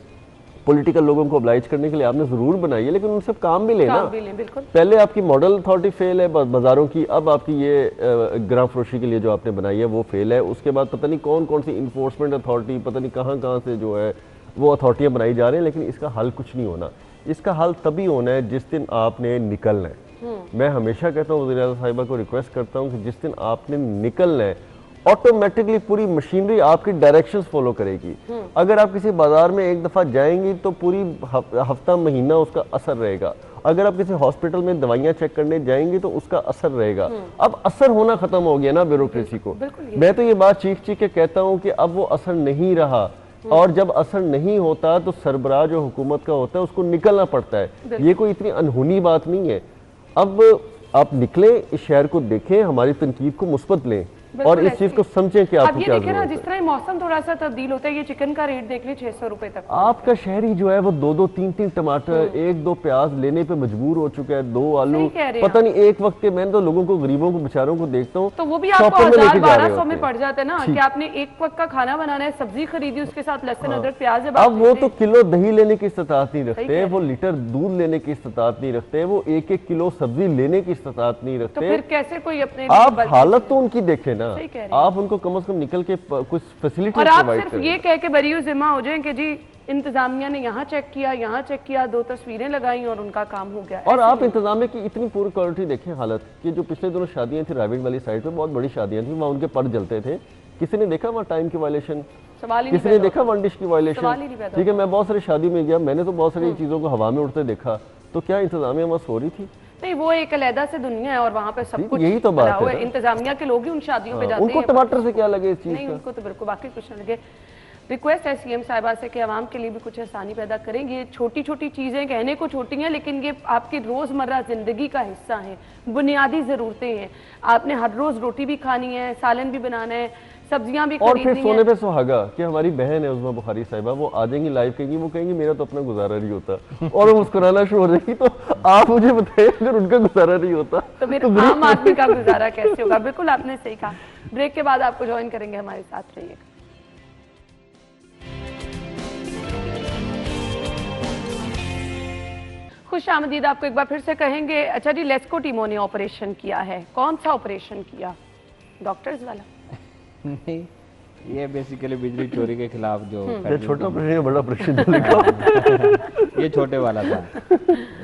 Speaker 3: पॉलिटिकल लोगों को ऑब्लाइज करने के लिए आपने जरूर बनाई है, लेकिन उनसे काम भी लेना। पहले आपकी मॉडल अथॉरिटी फेल है बाजारों की, अब आपकी ये ग्राम फरोशी के लिए जो आपने बनाई है वो फेल है। उसके बाद पता नहीं कौन कौन सी इन्फोर्समेंट अथॉरिटी, पता नहीं कहाँ से जो है वो अथॉरिटियाँ बनाई जा रही हैं, लेकिन इसका हल कुछ नहीं होना। इसका हल तभी होना है जिस दिन आपने निकलना है। मैं हमेशा कहता हूँ, वज़ीर-ए-आज़म साहिबा को रिक्वेस्ट करता हूँ कि जिस दिन आपने निकलना है, ऑटोमेटिकली पूरी मशीनरी आपकी डायरेक्शंस फॉलो करेगी। अगर आप किसी बाजार में एक दफ़ा जाएंगी तो पूरी हफ्ता महीना उसका असर रहेगा। अगर आप किसी हॉस्पिटल में दवाइयां चेक करने जाएंगे तो उसका असर रहेगा। अब असर होना खत्म हो गया ना ब्यूरोक्रेसी को। मैं तो ये बात चीख के कहता हूँ कि अब वो असर नहीं रहा, और जब असर नहीं होता तो सरबराह जो हुकूमत का होता है उसको निकलना पड़ता है। ये कोई इतनी अनहोनी बात नहीं है। अब आप निकले, इस शहर को देखें, हमारी तनकीद को मुस्बत लें और इस चीज को समझें कि आपको क्या
Speaker 1: जरूरत है। जिस तरह मौसम थोड़ा सा तब्दील होता है, ये चिकन का रेट देख ले 600 रुपए तक।
Speaker 3: आपका शहरी जो है वो 2-2, 3-3 टमाटर, 1-2 प्याज लेने पे मजबूर हो चुका है, 2 आलू, पता नहीं एक वक्त के। मैंने तो लोगों को, गरीबों को, बेचारों को देखता हूँ
Speaker 1: तो वो भी आपको 1000-1200 में पड़ जाता है ना, कि आपने एक वक्त का खाना बनाना है, सब्जी खरीदी, उसके साथ लहसुन अदरक प्याज है।
Speaker 3: अब वो तो किलो दही लेने की इस्तात नहीं रखते, वो लीटर दूध लेने की इस्तात नहीं रखते, वो 1-1 किलो सब्जी लेने की इस्तात नहीं रखते।
Speaker 1: तो फिर कैसे कोई अपने,
Speaker 3: आप हालत तो उनकी देखें ना, आप उनको कम से कम निकल के कुछ फैसिलिटी
Speaker 1: और आप सिर्फ ये कह के बरी जिम्मा हो जाए कि जी इंतजामिया ने यहाँ चेक किया, यहाँ चेक किया, 2 तस्वीरें लगाई और उनका काम हो गया।
Speaker 3: और आप इंतजामिया की इतनी पूरी क्वालिटी देखें हालत कि जो पिछले दिनों शादियां थी राविड वाली साइड पे, बहुत बड़ी शादियां थी, वहाँ उनके पर जलते थे। किसी ने देखा वहाँ टाइम की वायलेशन? किसी ने देखा वन डिश की वायलेशन? ठीक है, मैं बहुत सारी शादी में गया, मैंने तो बहुत सारी चीजों को हवा में उड़ते देखा, तो क्या इंतजामिया वहाँ सो रही थी?
Speaker 1: नहीं, वो एक अलहदा से दुनिया है और वहाँ पे सब कुछ
Speaker 3: यही तो बात है।
Speaker 1: इंतजामिया के लोग ही उन शादियों पे जाते हैं।
Speaker 3: उनको टमाटर से क्या लगे इस चीज
Speaker 1: नहीं, उनको तो बिल्कुल बाकी कुछ नहीं लगे। रिक्वेस्ट है सीएम साहिबा से कि आवाम के लिए भी कुछ आसानी पैदा करेंगे। ये छोटी छोटी चीज़ें कहने को छोटी हैं, लेकिन ये आपकी रोज़मर्रा ज़िंदगी का हिस्सा है, बुनियादी ज़रूरतें हैं। आपने हर रोज़ रोटी भी खानी है, सालन भी बनाना है, सब्जियां भी
Speaker 3: और फिर सोने पे सुहागा कि हमारी बहन है उस्मा बुखारी साहिबा, वो आ जाएंगी लाइव कहेंगी, वो कहेंगी मेरा तो अपना गुजारा नहीं होता, और वो मुस्कुराना शुरू हो जाएगी। तो आप मुझे बताइए, अगर उनका गुजारा नहीं होता
Speaker 1: तो फिर आम आदमी का गुजारा कैसे होगा? बिल्कुल आपने सही कहा। ब्रेक के बाद आपको ज्वाइन करेंगे, हमारे साथ रहिएगा। खुश आमदीद आपको एक बार फिर से कहेंगे। अच्छा जी, लेस्को टीमों ने ऑपरेशन किया है, कौन सा ऑपरेशन किया? डॉक्टर्स वाला?
Speaker 2: नहीं, ये बेसिकली बिजली चोरी के खिलाफ जो
Speaker 3: छोटा ऑपरेशन, बड़ा ऑपरेशन
Speaker 2: ये छोटे वाला था।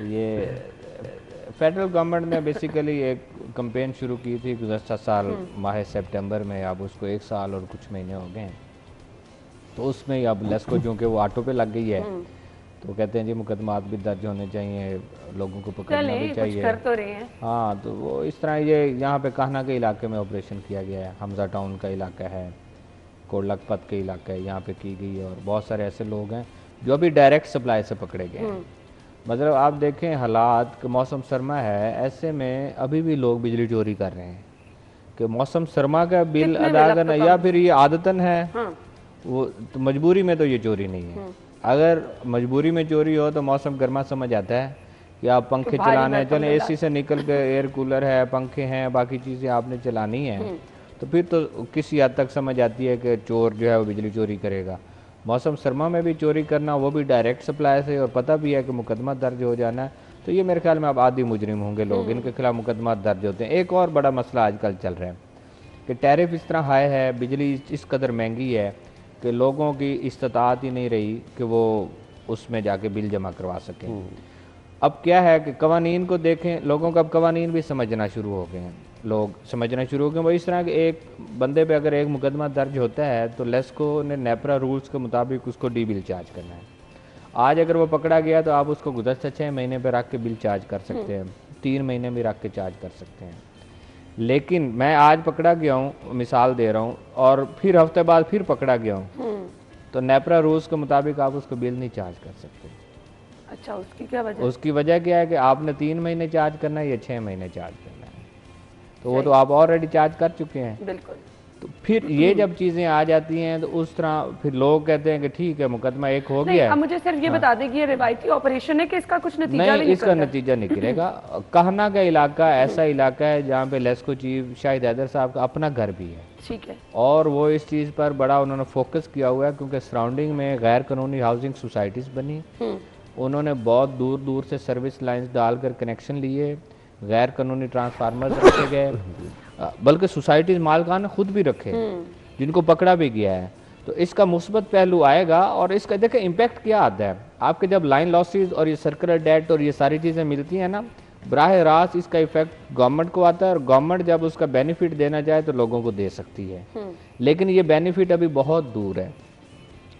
Speaker 2: ये फेडरल गवर्नमेंट ने बेसिकली एक कैंपेन शुरू की थी गुज़श्ता साल माह सितंबर में, अब उसको 1 साल और कुछ महीने हो गए हैं। तो उसमें अब लेस्को जो कि वो ऑटो पे लग गई है, तो कहते हैं जी मुकदमात भी दर्ज होने चाहिए, लोगों को पकड़ना भी चाहिए।
Speaker 1: कर तो रहे हैं।
Speaker 2: हाँ, तो वो इस तरह ये यहाँ पे कान्हा के इलाके में ऑपरेशन किया गया है, हमजा टाउन का इलाका है, कोट के इलाका है, यहाँ पे की गई है। और बहुत सारे ऐसे लोग हैं जो अभी डायरेक्ट सप्लाई से पकड़े गए हैं। मतलब आप देखें हालात कि मौसम सरमा है, ऐसे में अभी भी लोग बिजली चोरी कर रहे हैं कि मौसम सरमा का बिल अदा करना, या फिर ये आदतन है। वो तो मजबूरी में तो ये चोरी नहीं है। अगर मजबूरी में चोरी हो तो मौसम गर्मा समझ आता है कि आप पंखे चलाने चले, एसी से निकल के एयर कूलर है, पंखे हैं, बाकी चीज़ें आपने चलानी है, तो फिर तो किसी हद तक समझ आती है कि चोर जो है वो बिजली चोरी करेगा। मौसम सरमा में भी चोरी करना, वो भी डायरेक्ट सप्लाई से, और पता भी है कि मुकदमा दर्ज हो जाना है, तो ये मेरे ख्याल में अब आदि मुजरिम होंगे लोग, इनके खिलाफ मुकदमा दर्ज होते हैं। एक और बड़ा मसला आजकल चल रहा है कि टैरिफ इस तरह हाई है, बिजली इस कदर महंगी है कि लोगों की इस्तात ही नहीं रही कि वो उसमें जाके बिल जमा करवा सकें। अब क्या है कि कवानीन को देखें, लोगों को अब कवानीन भी समझना शुरू हो गए हैं, लोग समझना शुरू हो गए। वो इस तरह के एक बंदे पे अगर एक मुकदमा दर्ज होता है तो लेस्को ने नेपरा रूल्स के मुताबिक उसको डी बिल चार्ज करना है। आज अगर वो पकड़ा गया तो आप उसको गुज़श्ता 6 महीने पे रख के बिल चार्ज कर सकते हैं, 3 महीने में रख के चार्ज कर सकते हैं। लेकिन मैं आज पकड़ा गया हूँ, मिसाल दे रहा हूँ, और फिर हफ्ते बाद फिर पकड़ा गया हूँ, तो नेपरा रूल्स के मुताबिक आप उसको बिल नहीं चार्ज कर सकते।
Speaker 1: अच्छा, उसकी क्या वजह?
Speaker 2: उसकी वजह क्या है कि आपने 3 महीने चार्ज करना है या 6 महीने चार्ज करना है, तो वो तो आप ऑलरेडी चार्ज कर चुके हैं।
Speaker 1: बिल्कुल।
Speaker 2: तो फिर ये जब चीज़ें आ जाती हैं तो उस तरह फिर लोग कहते हैं कि ठीक है मुकदमा एक हो गया है।
Speaker 1: अब मुझे सिर्फ ये बता दें कि ये रिवायती ऑपरेशन है कि इसका कुछ नतीजा
Speaker 2: नहीं, इसका नतीजा निकलेगा। कहना का इलाका ऐसा इलाका है जहाँ पे लेस्को चीफ शाहिद हैदर साहब का अपना घर भी है,
Speaker 1: ठीक है,
Speaker 2: और वो इस चीज़ पर बड़ा उन्होंने फोकस किया हुआ है क्योंकि सराउंडिंग में गैर कानूनी हाउसिंग सोसाइटीज़ बनी, उन्होंने बहुत दूर दूर से सर्विस लाइंस डालकर कनेक्शन लिए, गैर कानूनी ट्रांसफार्मर्स रखे गए, बल्कि सोसाइटीज मालकान ने खुद भी रखे जिनको पकड़ा भी गया है। तो इसका मुस्बत पहलू आएगा, और इसका देखें इम्पैक्ट क्या आता है आपके जब लाइन लॉसेस और ये सर्कुलर डेट और ये सारी चीज़ें मिलती हैं ना, बराह रास्त इसका इफेक्ट गवर्नमेंट को आता है, और गवर्नमेंट जब उसका बेनिफिट देना चाहे तो लोगों को दे सकती है। लेकिन ये बेनिफिट अभी बहुत दूर है,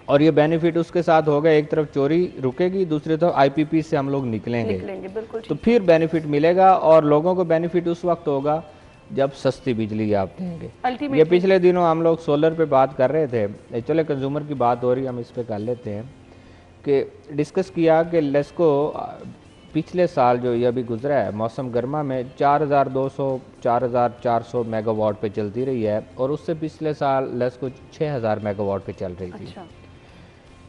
Speaker 2: और ये बेनिफिट उसके साथ होगा, एक तरफ चोरी रुकेगी, दूसरी तरफ आईपीपी से हम लोग निकलेंगे
Speaker 1: बिल्कुल,
Speaker 2: तो फिर बेनिफिट मिलेगा। और लोगों को बेनिफिट उस वक्त होगा जब सस्ती बिजली आप देंगे। ये पिछले दिनों हम लोग सोलर पे बात कर रहे थे, चले कंज्यूमर की बात हो रही है, हम इस पे कर लेते हैं कि डिस्कस किया कि लेस्को पिछले साल जो ये अभी गुजरा है मौसम गर्मा में 4200 4400 मेगावाट पे चलती रही है, और उससे पिछले साल लेस्को 6000 मेगावाट पे चल रही थी।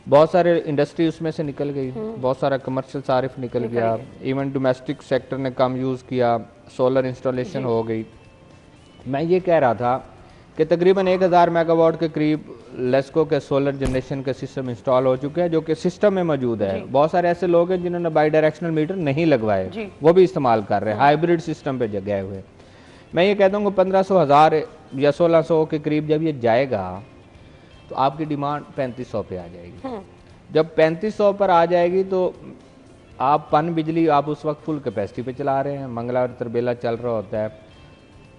Speaker 2: बहुत सारे इंडस्ट्री उसमें से निकल गई, बहुत सारा कमर्शियल सारिफ निकल गया, इवन डोमेस्टिक सेक्टर ने कम यूज़ किया, सोलर इंस्टॉलेशन हो गई। मैं ये कह रहा था कि तकरीबन 1000 मेगावाट के करीब लेस्को के सोलर जनरेशन के सिस्टम इंस्टॉल हो चुके हैं जो कि सिस्टम में मौजूद है। बहुत सारे ऐसे लोग हैं जिन्होंने बाई डायरेक्शनल मीटर नहीं लगवाए, वो भी इस्तेमाल कर रहे हैं, हाइब्रिड सिस्टम पे गए हुए। मैं ये कहता हूँ कि 1500 1000 या 1600 के करीब जब ये जाएगा तो आपकी डिमांड 3500 पे आ जाएगी। जब 3500 पर आ जाएगी तो आप पन बिजली आप उस वक्त फुल कैपेसिटी पे चला रहे हैं, मंगला और तरबेला चल रहा होता है,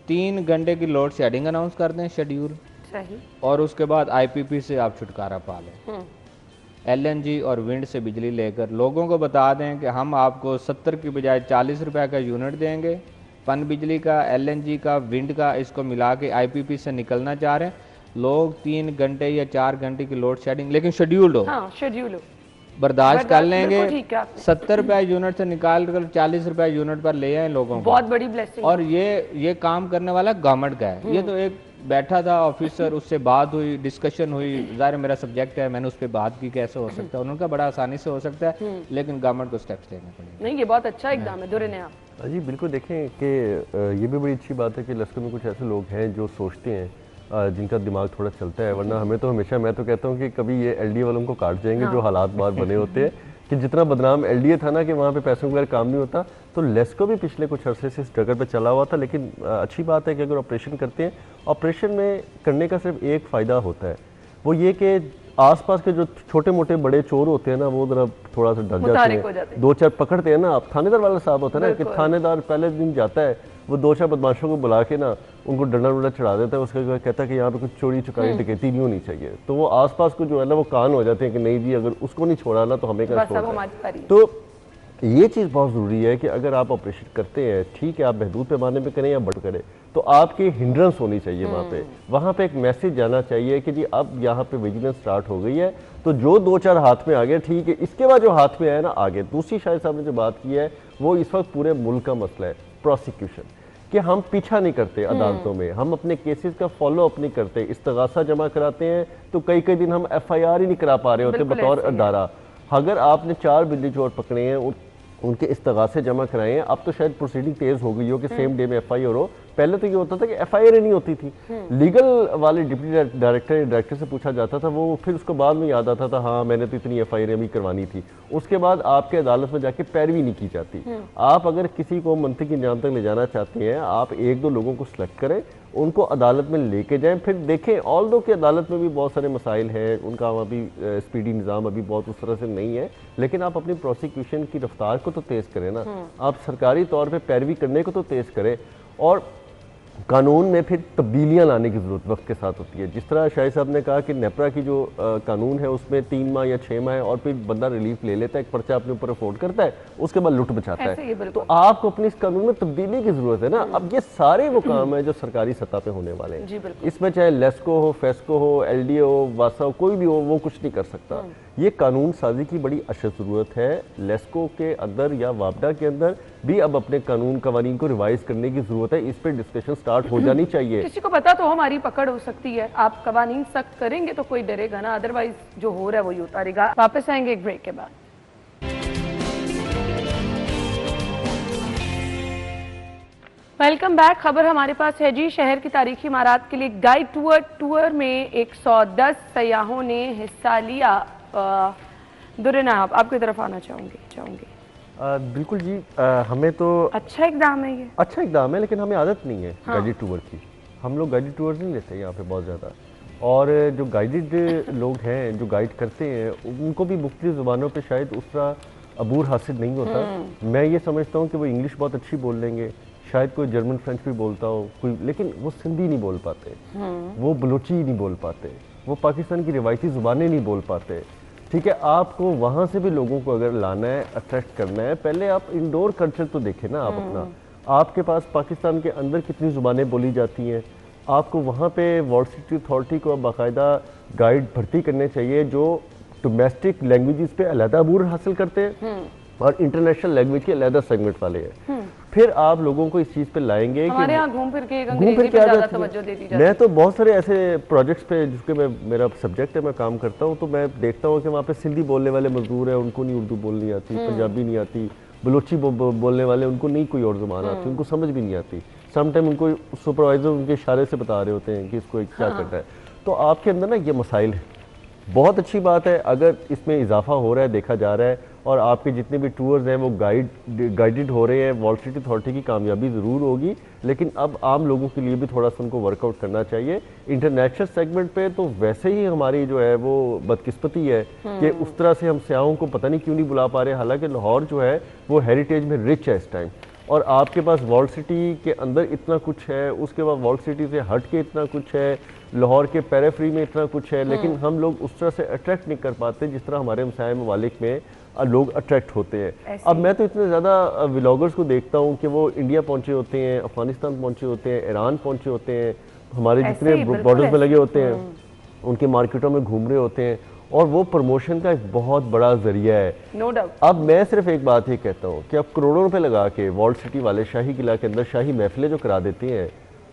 Speaker 2: 3 घंटे की लोड शेडिंग अनाउंस कर दें शेड्यूल, और उसके बाद आईपीपी से आप छुटकारा पा लें। एलएनजी और विंड से बिजली लेकर लोगों को बता दें कि हम आपको 70 की बजाय 40 रुपए का यूनिट देंगे, पन बिजली का, एलएनजी का, विंड का, इसको मिला के आईपीपी से निकलना चाह रहे हैं लोग। 3 घंटे या 4 घंटे की लोड शेडिंग, लेकिन शेड्यूल्ड हो,
Speaker 1: शेड्यूल हो,
Speaker 2: बर्दाश्त कर लेंगे। 70 रुपए यूनिट से निकाल कर 40 रुपए यूनिट पर ले आए लोगों को,
Speaker 1: बहुत बड़ी ब्लेसिंग। और
Speaker 2: ये काम करने वाला गवर्नमेंट का है। ये तो एक बैठा था ऑफिसर, उससे बात हुई, डिस्कशन हुई, ज़ाहिर मेरा सब्जेक्ट है, मैंने उस पर बात की कैसे हो सकता है, उनका बड़ा आसानी से हो सकता है, लेकिन गवर्नमेंट को स्टेप्स लेने पड़ेंगे।
Speaker 1: नहीं, ये बहुत अच्छा इकदाम है। दुर्रे ने आप
Speaker 3: जी बिल्कुल देखें कि ये भी बड़ी अच्छी बात है कि लेस्को में कुछ ऐसे लोग हैं जो सोचते हैं, जिनका दिमाग थोड़ा चलता है, वरना हमें तो हमेशा, मैं तो कहता हूँ कि कभी ये एलडीए वालों को काट जाएंगे जो हालात बाहर बने होते हैं कि जितना बदनाम एलडीए था ना कि वहाँ पे पैसों के बगैर काम नहीं होता, तो लेस्को भी पिछले कुछ अरसे से इस जगह पे चला हुआ था। लेकिन अच्छी बात है कि अगर ऑपरेशन करते हैं, ऑपरेशन में करने का सिर्फ एक फ़ायदा होता है, वो ये कि आसपास के जो छोटे मोटे बड़े चोर होते हैं ना, वो जरा थोड़ा सा डर जाते हैं, 2-4 पकड़ते हैं ना। आप थानेदार वाला साहब होता है ना कि थानेदार पहले दिन जाता है, वो 2-4 बदमाशों को बुला के ना उनको डंडा वंडा चढ़ा देता है, उसके बाद कहता है कि यहाँ पे कुछ चोरी चुकारी डकैती नहीं होनी चाहिए। तो वो आसपास को जो है ना वो कान हो जाते हैं कि नहीं जी, अगर उसको नहीं छोड़ा ना तो हमें क्या छोड़ना है। तो ये चीज़ बहुत ज़रूरी है कि अगर आप ऑपरेशन करते हैं, ठीक है, आप महदूद पैमाने पे करें या बड़ करें, तो आपकी हिंड्रेंस होनी चाहिए वहाँ पे एक मैसेज जाना चाहिए कि जी अब यहाँ पे विजिलेंस स्टार्ट हो गई है, तो जो 2-4 हाथ में आ गया ठीक है, इसके बाद जो हाथ में आया ना आगे। दूसरी शायद साहब ने जो बात की है वो इस वक्त पूरे मुल्क का मसला है, प्रोसिक्यूशन, कि हम पीछा नहीं करते अदालतों में, हम अपने केसेस का फॉलो अप नहीं करते, इस्तगासा जमा कराते हैं तो कई कई दिन हम FIR ही नहीं करा पा रहे होते बतौर अदारा। अगर आपने 4 बिल्ली चोर पकड़े हैं, उनके इस्तगासे जमा कराए हैं, अब तो शायद प्रोसीडिंग तेज हो गई हो कि सेम डे में FIR हो। पहले तो ये होता था कि FIR नहीं होती थी, लीगल वाले डिप्टी डायरेक्टर से पूछा जाता था, वो फिर उसको बाद में याद आता था हाँ मैंने तो इतनी FIR भी करवानी थी। उसके बाद आपके अदालत में जाके पैरवी नहीं की जाती। आप अगर किसी को मंत्री की जान तक ले जाना चाहते हैं, आप 1-2 लोगों को सिलेक्ट करें, उनको अदालत में लेके जाएं, फिर देखें। ऑल दो कि अदालत में भी बहुत सारे मसाइल हैं, उनका अभी स्पीडी निज़ाम अभी बहुत उस तरह से नहीं है, लेकिन आप अपनी प्रोसिक्यूशन की रफ्तार को तो तेज़ करें ना, आप सरकारी तौर पे पैरवी करने को तो तेज़ करें। और कानून में फिर तब्दीलियां लाने की ज़रूरत वक्त के साथ होती है। जिस तरह शाहिद साहब ने कहा कि नेपरा की जो कानून है उसमें 3 माह या 6 माह है और फिर बंदा रिलीफ ले लेता है, एक पर्चा अपने ऊपर अफोर्ड करता है, उसके बाद लुट बचाता है, तो आपको अपने इस कानून में तब्दीली की ज़रूरत है ना। अब ये सारे वो काम है जो सरकारी सतह पे होने वाले हैं, इसमें चाहे लेस्को हो, फेस्को हो, LDA हो, वासा हो, कोई भी हो, वो कुछ नहीं कर सकता। ये कानून साजी की बड़ी अशद ज़रूरत है। लेस्को के अंदर या वापडा के अंदर भी अब अपने कानून कवानीन को रिवाइज करने की ज़रूरत है, इस पर डिस्कशन स्टार्ट हो जानी चाहिए।
Speaker 1: किसी को पता तो हमारी पकड़ हो सकती है, आप कवानीन सख्त करेंगे तो कोई डरेगा ना, अदरवाइज जो हो रहा है वही उतारेगा। वापस आएंगे एक ब्रेक के बाद। Welcome back. खबर हमारे पास है जी, शहर की तारीखी इमारत के लिए गाइड टूर में 110 सयाहों ने हिस्सा लिया। दुर्ना आपकी तरफ आना चाहूंगी।
Speaker 3: बिल्कुल जी, हमें तो
Speaker 1: अच्छा इकदाम है, ये
Speaker 3: अच्छा इकदाम है, लेकिन हमें आदत नहीं है गाइडेड टूर की। हम लोग गाइडेड टूर नहीं लेते यहाँ पे बहुत ज़्यादा, और जो गाइडेड लोग हैं जो गाइड करते हैं उनको भी मुख्तलिफ ज़ुबानों पे शायद उस तरह अबूर हासिल नहीं होता। मैं ये समझता हूँ कि वो इंग्लिश बहुत अच्छी बोल लेंगे, शायद कोई जर्मन फ्रेंच भी बोलता हो कोई, लेकिन वो सिंधी नहीं बोल पाते, वो बलोची नहीं बोल पाते, वो पाकिस्तान की रिवायती ज़ुबानें नहीं बोल पाते। ठीक है, आपको वहाँ से भी लोगों को अगर लाना है, अट्रैक्ट करना है, पहले आप इंडोर कल्चर तो देखें ना आप अपना। आपके पास पाकिस्तान के अंदर कितनी ज़ुबानें बोली जाती हैं, आपको वहाँ पे वर्ल्ड सिटी अथॉरिटी को बाकायदा गाइड भर्ती करने चाहिए जो डोमेस्टिक लैंग्वेजेस पे अलहदा अबूर हासिल करते हैं और इंटरनेशनल लैंग्वेज के अलहदा सेगमेंट वाले हैं। फिर आप लोगों को इस चीज़ पे लाएंगे
Speaker 1: हमारे यहाँ घूम फिर के ज़्यादा तवज्जो दे दी जाती है।
Speaker 3: मैं तो बहुत सारे ऐसे प्रोजेक्ट्स पे जिसके मेरा सब्जेक्ट है, मैं काम करता हूँ, तो मैं देखता हूँ कि वहाँ पे सिंधी बोलने वाले मजदूर हैं, उनको नहीं उर्दू बोलनी आती, पंजाबी नहीं आती, बलोची बोलने वाले उनको नहीं कोई और ज़ुबान आती, उनको समझ भी नहीं आती। समटाइम उनको सुपरवाइजर उनके इशारे से बता रहे होते हैं कि इसको क्या करना है। तो आपके अंदर ना ये मसाइल है। बहुत अच्छी बात है अगर इसमें इजाफा हो रहा है, देखा जा रहा है, और आपके जितने भी टूर्स हैं वो गाइडेड हो रहे हैं, वर्ल्ड सिटी अथॉरिटी की कामयाबी ज़रूर होगी, लेकिन अब आम लोगों के लिए भी थोड़ा सा उनको वर्कआउट करना चाहिए। इंटरनेशनल सेगमेंट पे तो वैसे ही हमारी जो है वो बदकिस्मती है कि उस तरह से हम सयाहों को पता नहीं क्यों नहीं बुला पा रहे, हालांकि लाहौर जो है वो हेरिटेज में रिच है इस टाइम, और आपके पास वर्ल्ड सिटी के अंदर इतना कुछ है, उसके बाद वर्ल्ड सिटी से हट के इतना कुछ है, लाहौर के पेरिफेरी में इतना कुछ है, लेकिन हम लोग उस तरह से अट्रैक्ट नहीं कर पाते जिस तरह हमारे हमसाया ममालिक में लोग अट्रैक्ट होते हैं। अब मैं तो इतने ज़्यादा व्लॉगर्स को देखता हूँ कि वो इंडिया पहुँचे होते हैं, अफगानिस्तान पहुँचे होते हैं, ईरान पहुँचे होते हैं, हमारे जितने बॉर्डर्स में लगे होते हैं उनके मार्केटों में घूम रहे होते हैं, और वो प्रमोशन का एक बहुत बड़ा जरिया है।
Speaker 1: No doubt.
Speaker 3: अब मैं सिर्फ एक बात ही कहता हूँ कि आप करोड़ों रुपए लगा के वर्ल्ड सिटी वाले शाही किला के अंदर शाही महफिलें जो करा देते हैं,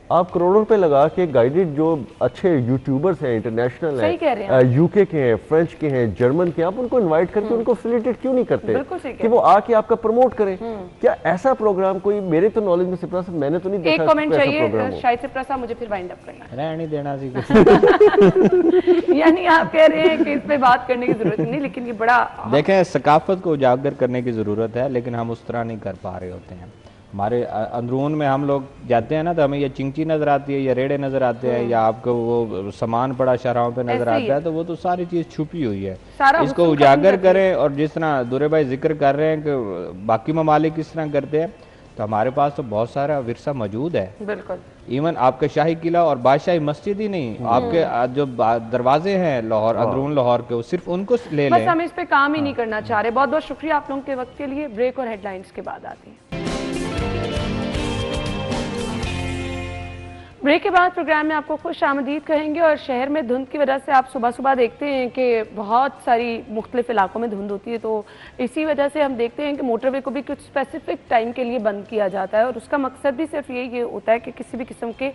Speaker 3: आप करोड़ों रुपए लगा के गाइडेड जो अच्छे यूट्यूबर्स हैं, इंटरनेशनल हैं, यूके के हैं, फ्रेंच के हैं, जर्मन के, आप उनको इनवाइट करके उनको फैसिलिटेट क्यों नहीं करते कि वो आके आपका प्रमोट करें? क्या ऐसा प्रोग्राम कोई, मेरे तो नॉलेज में सिप्रा साहब मैंने तो नहीं देखा।
Speaker 1: एक कमेंट चाहिए शायद सिप्रा साहब, मुझे फिर वाइंड अप करना है।
Speaker 2: रहने देना सी कुछ
Speaker 1: यानी आप कह रहे हैं कि इस पे बात करने की जरूरत नहीं, लेकिन ये बड़ा,
Speaker 2: देखें, सकाफत को उजागर करने की ज़रूरत है, लेकिन हम उस तरह नहीं कर पा रहे होते हैं। हमारे अंदरून में हम लोग जाते हैं ना तो हमें ये चिंची नज़र आती है, या रेड़े नज़र आते हैं, या आपको वो सामान पड़ा शहरों पे नज़र आता है, तो वो तो सारी चीज़ छुपी हुई है। इसको उजागर करें, और जिस तरह दुरे भाई जिक्र कर रहे हैं कि बाकी ममालिक किस तरह करते हैं, तो हमारे पास तो बहुत सारा विरसा मौजूद है।
Speaker 1: बिल्कुल।
Speaker 2: इवन आपके शाही किला और बादशाही मस्जिद ही नहीं, आपके जो दरवाजे हैं लाहौर, अंदरून लाहौर के, वो सिर्फ उनको ले
Speaker 1: बस
Speaker 2: लें।
Speaker 1: हम इस पे काम ही नहीं करना चाह रहे। बहुत बहुत शुक्रिया आप लोगों के वक्त के लिए। ब्रेक और हेडलाइंस के बाद आते हैं। ब्रेक के बाद प्रोग्राम में आपको खुश आमदीद कहेंगे। और शहर में धुंध की वजह से आप सुबह सुबह देखते हैं कि बहुत सारी मुख्तलिफ इलाकों में धुंध होती है, तो इसी वजह से हम देखते हैं कि मोटरवे को भी कुछ स्पेसिफिक टाइम के लिए बंद किया जाता है, और उसका मकसद भी सिर्फ यही होता है कि किसी भी किस्म के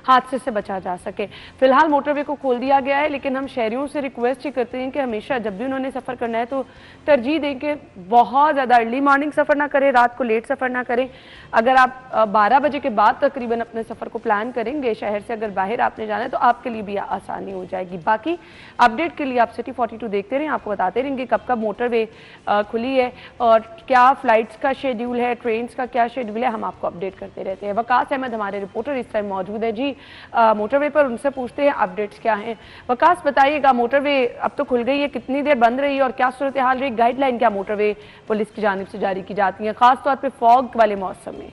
Speaker 1: हादसे से बचा जा सके। फिलहाल मोटरवे को खोल दिया गया है, लेकिन हम शहरियों से रिक्वेस्ट ही करते हैं कि हमेशा जब भी उन्होंने सफ़र करना है तो तरजीह दें कि बहुत ज़्यादा अर्ली मॉर्निंग सफ़र ना करें, रात को लेट सफ़र ना करें। अगर आप 12 बजे के बाद तकरीबन अपने सफ़र को प्लान करेंगे, शहर से अगर बाहर आपने जाना है, तो आपके लिए भी आसानी हो जाएगी। बाकी अपडेट के लिए आप सिटी 42 देखते रहें, आपको बताते रहेंगे कब कब मोटरवे खुली है और क्या फ़्लाइट्स का शेड्यूल है, ट्रेन का क्या शेड्यूल है, हम आपको अपडेट करते रहते हैं। वकास अहमद हमारे रिपोर्टर इस टाइम मौजूद है जी मोटरवे पर, उनसे पूछते हैं अपडेट्स क्या हैं। वकास बताइएगा, मोटरवे अब तो खुल गई है, कितनी देर बंद रही और क्या सूरत हाल रही, गाइडलाइन क्या मोटरवे पुलिस की जानिब से जारी की जाती है, खासतौर पर फॉग वाले मौसम में?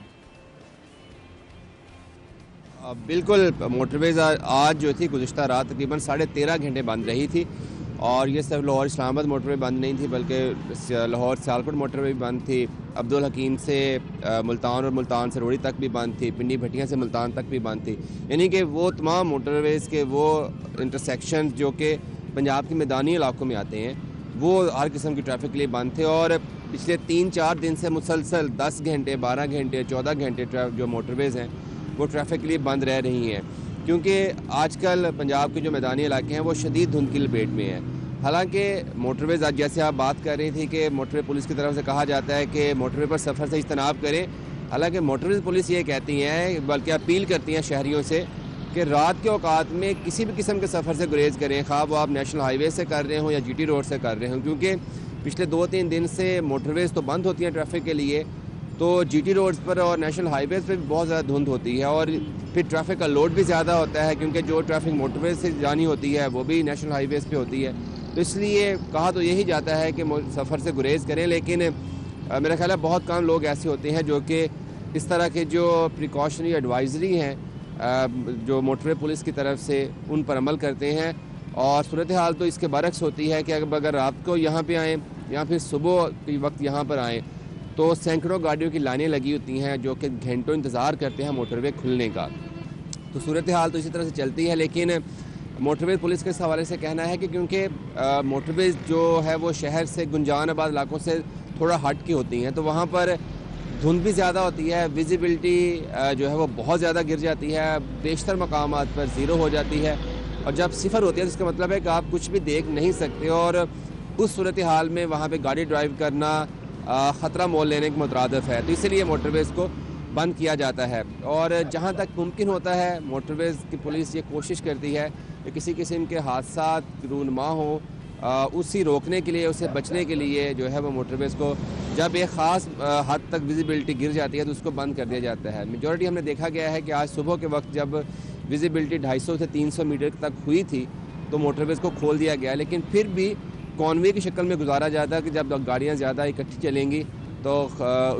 Speaker 4: बिल्कुल, मोटरवेज आज जो थी गुज़िश्ता रात तकरीबन 13.5 घंटे बंद रही थी, और ये सिर्फ लाहौर इस्लामाबाद मोटरवे बंद नहीं थी, बल्कि लाहौर सियालकोट मोटरवे भी बंद थी, अब्दुल हकीम से मुल्तान और मुल्तान से रोड़ी तक भी बंद थी, पिंडी भटिया से मुल्तान तक भी बंद थी। यानी कि वो तमाम मोटरवेज़ के वो इंटरसेक्शन जो कि पंजाब के मैदानी इलाकों में आते हैं, वो हर किस्म की ट्रैफिक के लिए बंद थे। और पिछले 3-4 दिन से मुसलसल 10 घंटे, 12 घंटे, 14 घंटे जो मोटरवेज़ हैं वो ट्रैफिक के लिए बंद रह रही हैं, क्योंकि आजकल पंजाब के जो मैदानी इलाके हैं वो शदीद धुंध की लपेट में हैं। हालांकि मोटरवेज, आज जैसे आप बात कर रही थी कि मोटरवे पुलिस की तरफ से कहा जाता है कि मोटरवे पर सफ़र से इज्तनाब करें, हालांकि मोटरवेज पुलिस ये कहती हैं, बल्कि अपील करती हैं शहरियों से कि रात के औकात में किसी भी किस्म के सफ़र से गुरेज करें, खा वो आप नेशनल हाईवे से कर रहे हों या GT रोड से कर रहे हों, क्योंकि पिछले 2-3 दिन से मोटरवेज तो बंद होती हैं ट्रैफिक के लिए, तो GT रोड्स पर और नेशनल हाईवेज़ पर भी बहुत ज़्यादा धुंध होती है, और फिर ट्रैफिक का लोड भी ज़्यादा होता है, क्योंकि जो ट्रैफिक मोटरवेज से जानी होती है वो भी नेशनल हाईवेज़ पे होती है। तो इसलिए कहा तो यही जाता है कि सफ़र से गुरेज करें, लेकिन मेरा ख्याल है बहुत कम लोग ऐसे होते हैं जो कि इस तरह के जो प्रिकॉशनरी एडवाइजरी हैं जो मोटरवे पुलिस की तरफ से उन पर अमल करते हैं। और सूरत हाल तो इसके बरक्स होती है कि अगर रात को यहाँ पे आएँ या फिर सुबह के वक्त यहाँ पर आएँ तो सैकड़ों गाड़ियों की लाइनें लगी होती हैं जो कि घंटों इंतज़ार करते हैं मोटरवे खुलने का। तो सूरत हाल तो इसी तरह से चलती है, लेकिन मोटरवे पुलिस के इस हवाले से कहना है कि क्योंकि मोटरवे जो है वो शहर से गुंजान आबाद इलाकों से थोड़ा हट की होती हैं, तो वहाँ पर धुंध भी ज़्यादा होती है, विजिबिलिटी जो है वो बहुत ज़्यादा गिर जाती है, बेशतर मकामात पर ज़ीरो हो जाती है, और जब सिफर होती है तो इसका मतलब है कि आप कुछ भी देख नहीं सकते, और उस सूरत हाल में वहाँ पर गाड़ी ड्राइव करना ख़तरा मोल लेने के मुतरादिफ है। तो इसलिए मोटरवेज़ को बंद किया जाता है, और जहाँ तक मुमकिन होता है मोटरवेज़ की पुलिस ये कोशिश करती है कि किसी किस्म के हादसा रूनमा हो, उसी रोकने के लिए, उससे बचने के लिए जो है वो मोटरवेज़ को जब एक ख़ास हद तक विजिबिलिटी गिर जाती है तो उसको बंद कर दिया जाता है। मेजॉरिटी हमने देखा गया है कि आज सुबह के वक्त जब विजिबिलिटी 250 से 300 मीटर तक हुई थी तो मोटरवेज़ को खोल दिया गया, लेकिन फिर भी कॉन्वे की शक्ल में गुजारा जाता है कि जब गाड़ियाँ ज़्यादा इकट्ठी चलेंगी तो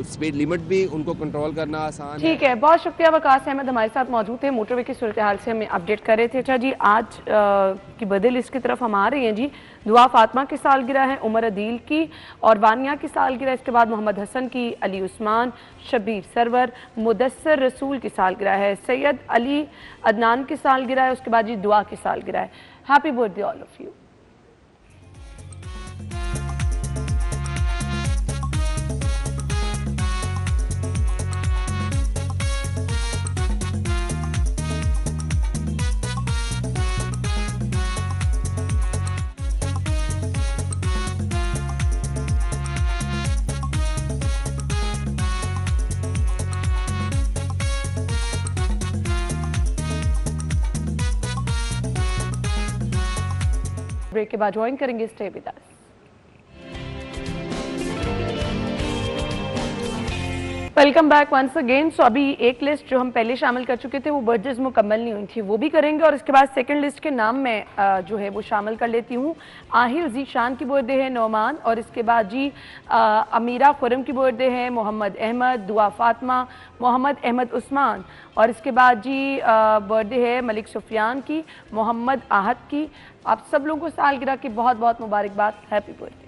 Speaker 4: स्पीड लिमिट भी उनको कंट्रोल करना आसान
Speaker 1: ठीक है। बहुत शुक्रिया, वकास अहमद हमारे साथ मौजूद थे, मोटरवे की सूरत हाल से हमें अपडेट कर रहे थे। अच्छा जी, आज की बर्थडे लिस्ट की तरफ हम आ रहे हैं जी। दुआ फातिमा की सालगिरह है, उमर अदील की और वानिया की सालगिरह, इसके बाद मोहम्मद हसन की, अली उस्मान, शबीर सरवर, मुदस्सर रसूल की सालगिरह है, सैयद अली अदनान की सालगिरह है, उसके बाद जी दुआ की सालगिरह है। Happy birthday all of you. Break के बाद ज्वाइन करेंगे, stay with us. Welcome back once again. So अभी एक लिस्ट जो हम पहले शामिल कर चुके थे वो बर्थडेज मुकम्मल नहीं हुई थी, वो भी करेंगे और इसके बाद सेकंड लिस्ट के नाम में जो है वो शामिल कर लेती हूँ। आहिर जीशान की बर्थडे है, नौमान, और इसके बाद जी अमीरा खुरम की बर्थडे है, मोहम्मद अहमद, दुआ फातिमा, मोहम्मद अहमद उस्मान, और इसके बाद जी बर्थडे है मलिक सुफियान की, मोहम्मद आहद की। आप सब लोगों को सालगिरह की बहुत बहुत मुबारकबाद, happy birthday.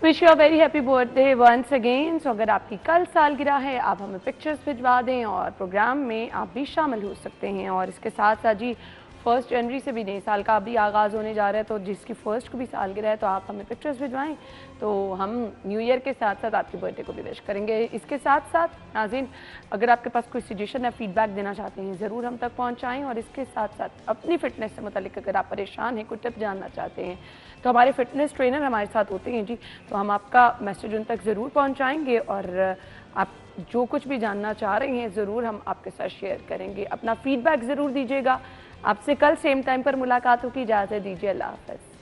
Speaker 1: Wish you a very happy birthday once again. So अगर आपकी कल सालगिरह है, आप हमें पिक्चर्स भिजवा दें और प्रोग्राम में आप भी शामिल हो सकते हैं। और इसके साथ साथ जी 1 जनवरी से भी नए साल का भी आगाज़ होने जा रहा है, तो जिसकी 1 को भी सालगिरह है तो आप हमें पिक्चर्स भिजवाएं, तो हम न्यू ईयर के साथ साथ आपकी बर्थडे को भी विश करेंगे। इसके साथ साथ नाज़रीन, अगर आपके पास कोई सजेशन या फीडबैक देना चाहते हैं ज़रूर हम तक पहुँचाएँ। और इसके साथ साथ अपनी फ़िटनेस से मुतालिक अगर आप परेशान हैं, कोई टिप जानना चाहते हैं, तो हमारे फिटनेस ट्रेनर हमारे साथ होते हैं जी, तो हम आपका मैसेज उन तक ज़रूर पहुंचाएंगे और आप जो कुछ भी जानना चाह रहे हैं ज़रूर हम आपके साथ शेयर करेंगे। अपना फीडबैक ज़रूर दीजिएगा। आपसे कल सेम टाइम पर मुलाकात होगी। इजाज़त दीजिए, अल्लाह हाफ़िज़।